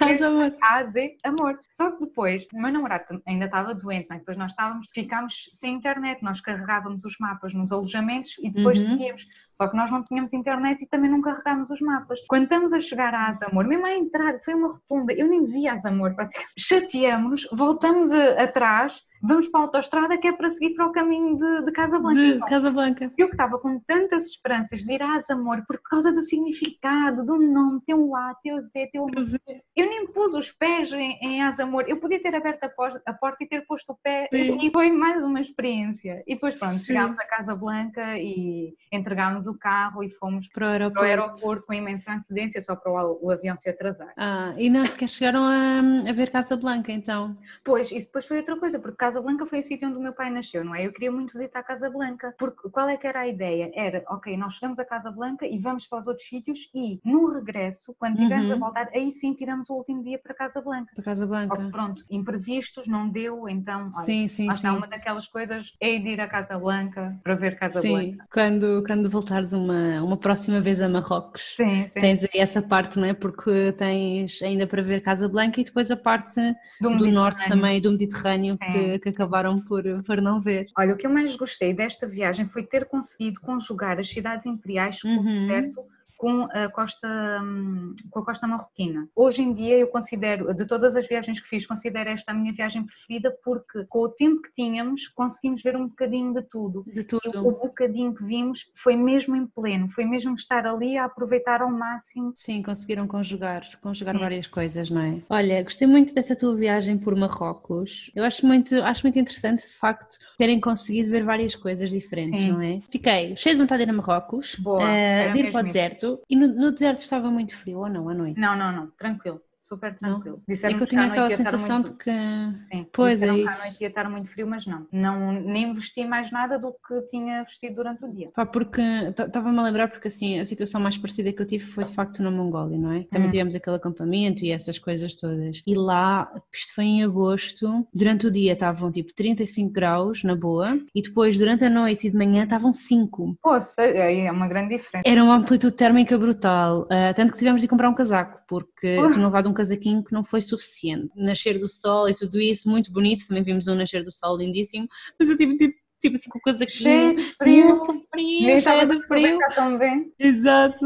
Azamor. A, Amor. Só que depois, o meu namorado ainda estava doente, né? Depois nós ficámos sem internet, nós carregávamos os mapas nos alojamentos e depois seguíamos. Só que nós não tínhamos internet e também não carregámos os mapas. Quando estamos a chegar a Azamor, mesmo à entrada, foi uma rotunda, eu nem vi Azamor praticamente. Chateamos-nos, voltamos atrás, vamos para a autoestrada que é para seguir para o caminho de Casablanca. Casablanca. Eu que estava com tantas esperanças de ir a Azamor por causa do significado, do nome, tem o A, tem o Z, tem o Z. Eu nem pus os pés em Azamor. Eu podia ter aberto a porta e ter posto o pé. Sim. E foi mais uma experiência. E depois, pronto, chegámos a Casablanca e entregámos o carro e fomos para o aeroporto com imensa antecedência, só para o avião se atrasar. E não sequer chegaram a ver Casablanca, então? Pois, isso depois foi outra coisa, porque Casablanca foi o sítio onde o meu pai nasceu, não é? Eu queria muito visitar Casablanca, porque qual é que era a ideia? Era, ok, nós chegamos a Casablanca e vamos para os outros sítios e no regresso, quando tivermos a voltar, aí sim tiramos o último dia para Casablanca. Para Casablanca. Pronto, imprevistos, não deu, então, olha, sim. uma daquelas coisas é de ir a Casablanca para ver Casablanca. Sim, quando voltares uma próxima vez a Marrocos, sim. Tens aí essa parte, não é? Porque tens ainda para ver Casablanca e depois a parte do norte também, do Mediterrâneo, que acabaram por não ver. Olha, o que eu mais gostei desta viagem foi ter conseguido conjugar as cidades imperiais com o deserto com a costa marroquina. Hoje em dia eu considero, de todas as viagens que fiz, considero esta a minha viagem preferida porque com o tempo que tínhamos conseguimos ver um bocadinho de tudo. De tudo. E o bocadinho que vimos foi mesmo em pleno, foi mesmo estar ali a aproveitar ao máximo. Sim, conseguiram conjugar várias coisas, não é? Olha, gostei muito dessa tua viagem por Marrocos. Eu acho muito interessante, de facto, terem conseguido ver várias coisas diferentes, não é? Fiquei cheia de vontade de ir a Marrocos, de ir para o deserto. E no deserto estava muito frio ou não, à noite? Não, tranquilo. Super tranquilo. É que eu tinha aquela sensação de que... Sim, pois é isso. Que à noite ia estar muito frio, mas não nem vesti mais nada do que tinha vestido durante o dia. Porque estava-me a lembrar porque assim, a situação mais parecida que eu tive foi de facto na Mongólia, não é? Também tivemos aquele acampamento e essas coisas todas. E lá, isto foi em agosto, durante o dia estavam tipo 35 graus, na boa, e depois durante a noite e de manhã estavam 5. Poxa, é uma grande diferença. Era uma amplitude térmica brutal, tanto que tivemos de comprar um casaco, porque tinha levado um casaquinho que não foi suficiente. Nascer do sol e tudo isso, muito bonito, também vimos um nascer do sol lindíssimo, mas eu tive tipo assim com o casaquinho cheio de frio, cheio de frio. Também. Exato,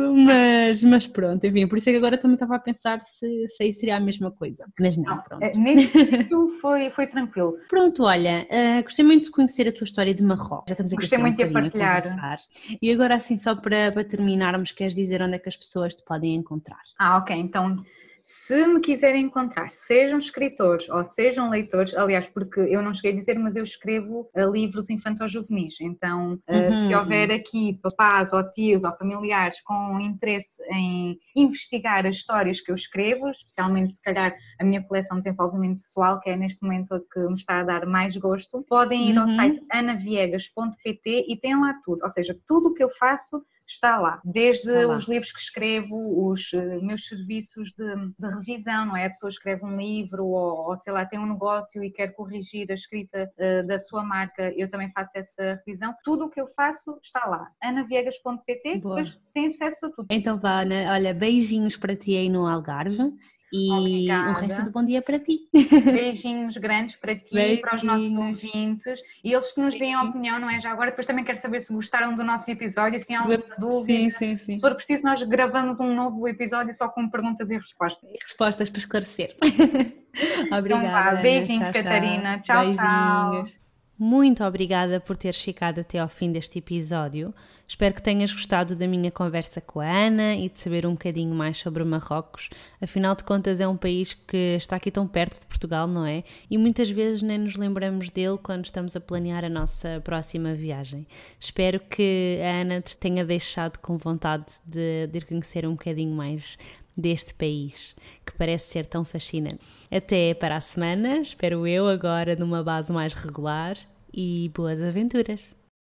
mas pronto, enfim, por isso é que agora também estava a pensar se aí seria a mesma coisa, mas não, pronto. Neste sítio foi tranquilo. Pronto, olha, gostei muito de conhecer a tua história de Marrocos, já estamos aqui gostei muito de partilhar. A conversar. E agora assim, só para terminarmos, queres dizer onde é que as pessoas te podem encontrar? Ok, então... Se me quiserem encontrar, sejam escritores ou sejam leitores, aliás, porque eu não cheguei a dizer, mas eu escrevo livros infanto-juvenis, então se houver aqui papás ou tios ou familiares com interesse em investigar as histórias que eu escrevo, especialmente se calhar a minha coleção de desenvolvimento pessoal, que é neste momento a que me está a dar mais gosto, podem ir ao site anaviegas.pt e tem lá tudo, ou seja, tudo o que eu faço está lá, desde os livros que escrevo, os meus serviços de revisão, não é? A pessoa escreve um livro ou sei lá, tem um negócio e quer corrigir a escrita da sua marca, eu também faço essa revisão. Tudo o que eu faço está lá, anaviegas.pt, depois tem acesso a tudo. Então vá, Ana, olha, beijinhos para ti aí no Algarve E obrigada. O resto do bom dia para ti. Beijinhos grandes para ti e para os nossos ouvintes. E eles que nos deem a opinião, não é? Já agora, depois também quero saber se gostaram do nosso episódio, se têm alguma dúvida. Sim. Se for preciso, nós gravamos um novo episódio só com perguntas e respostas. Respostas para esclarecer. Obrigada. Então, beijinhos, tchau, Catarina. Tchau, beijinhos. Tchau. Muito obrigada por teres ficado até ao fim deste episódio. Espero que tenhas gostado da minha conversa com a Ana e de saber um bocadinho mais sobre Marrocos. Afinal de contas é um país que está aqui tão perto de Portugal, não é? E muitas vezes nem nos lembramos dele quando estamos a planear a nossa próxima viagem. Espero que a Ana te tenha deixado com vontade de ir conhecer um bocadinho mais deste país, que parece ser tão fascinante. Até para a semana, espero eu, agora numa base mais regular, e boas aventuras!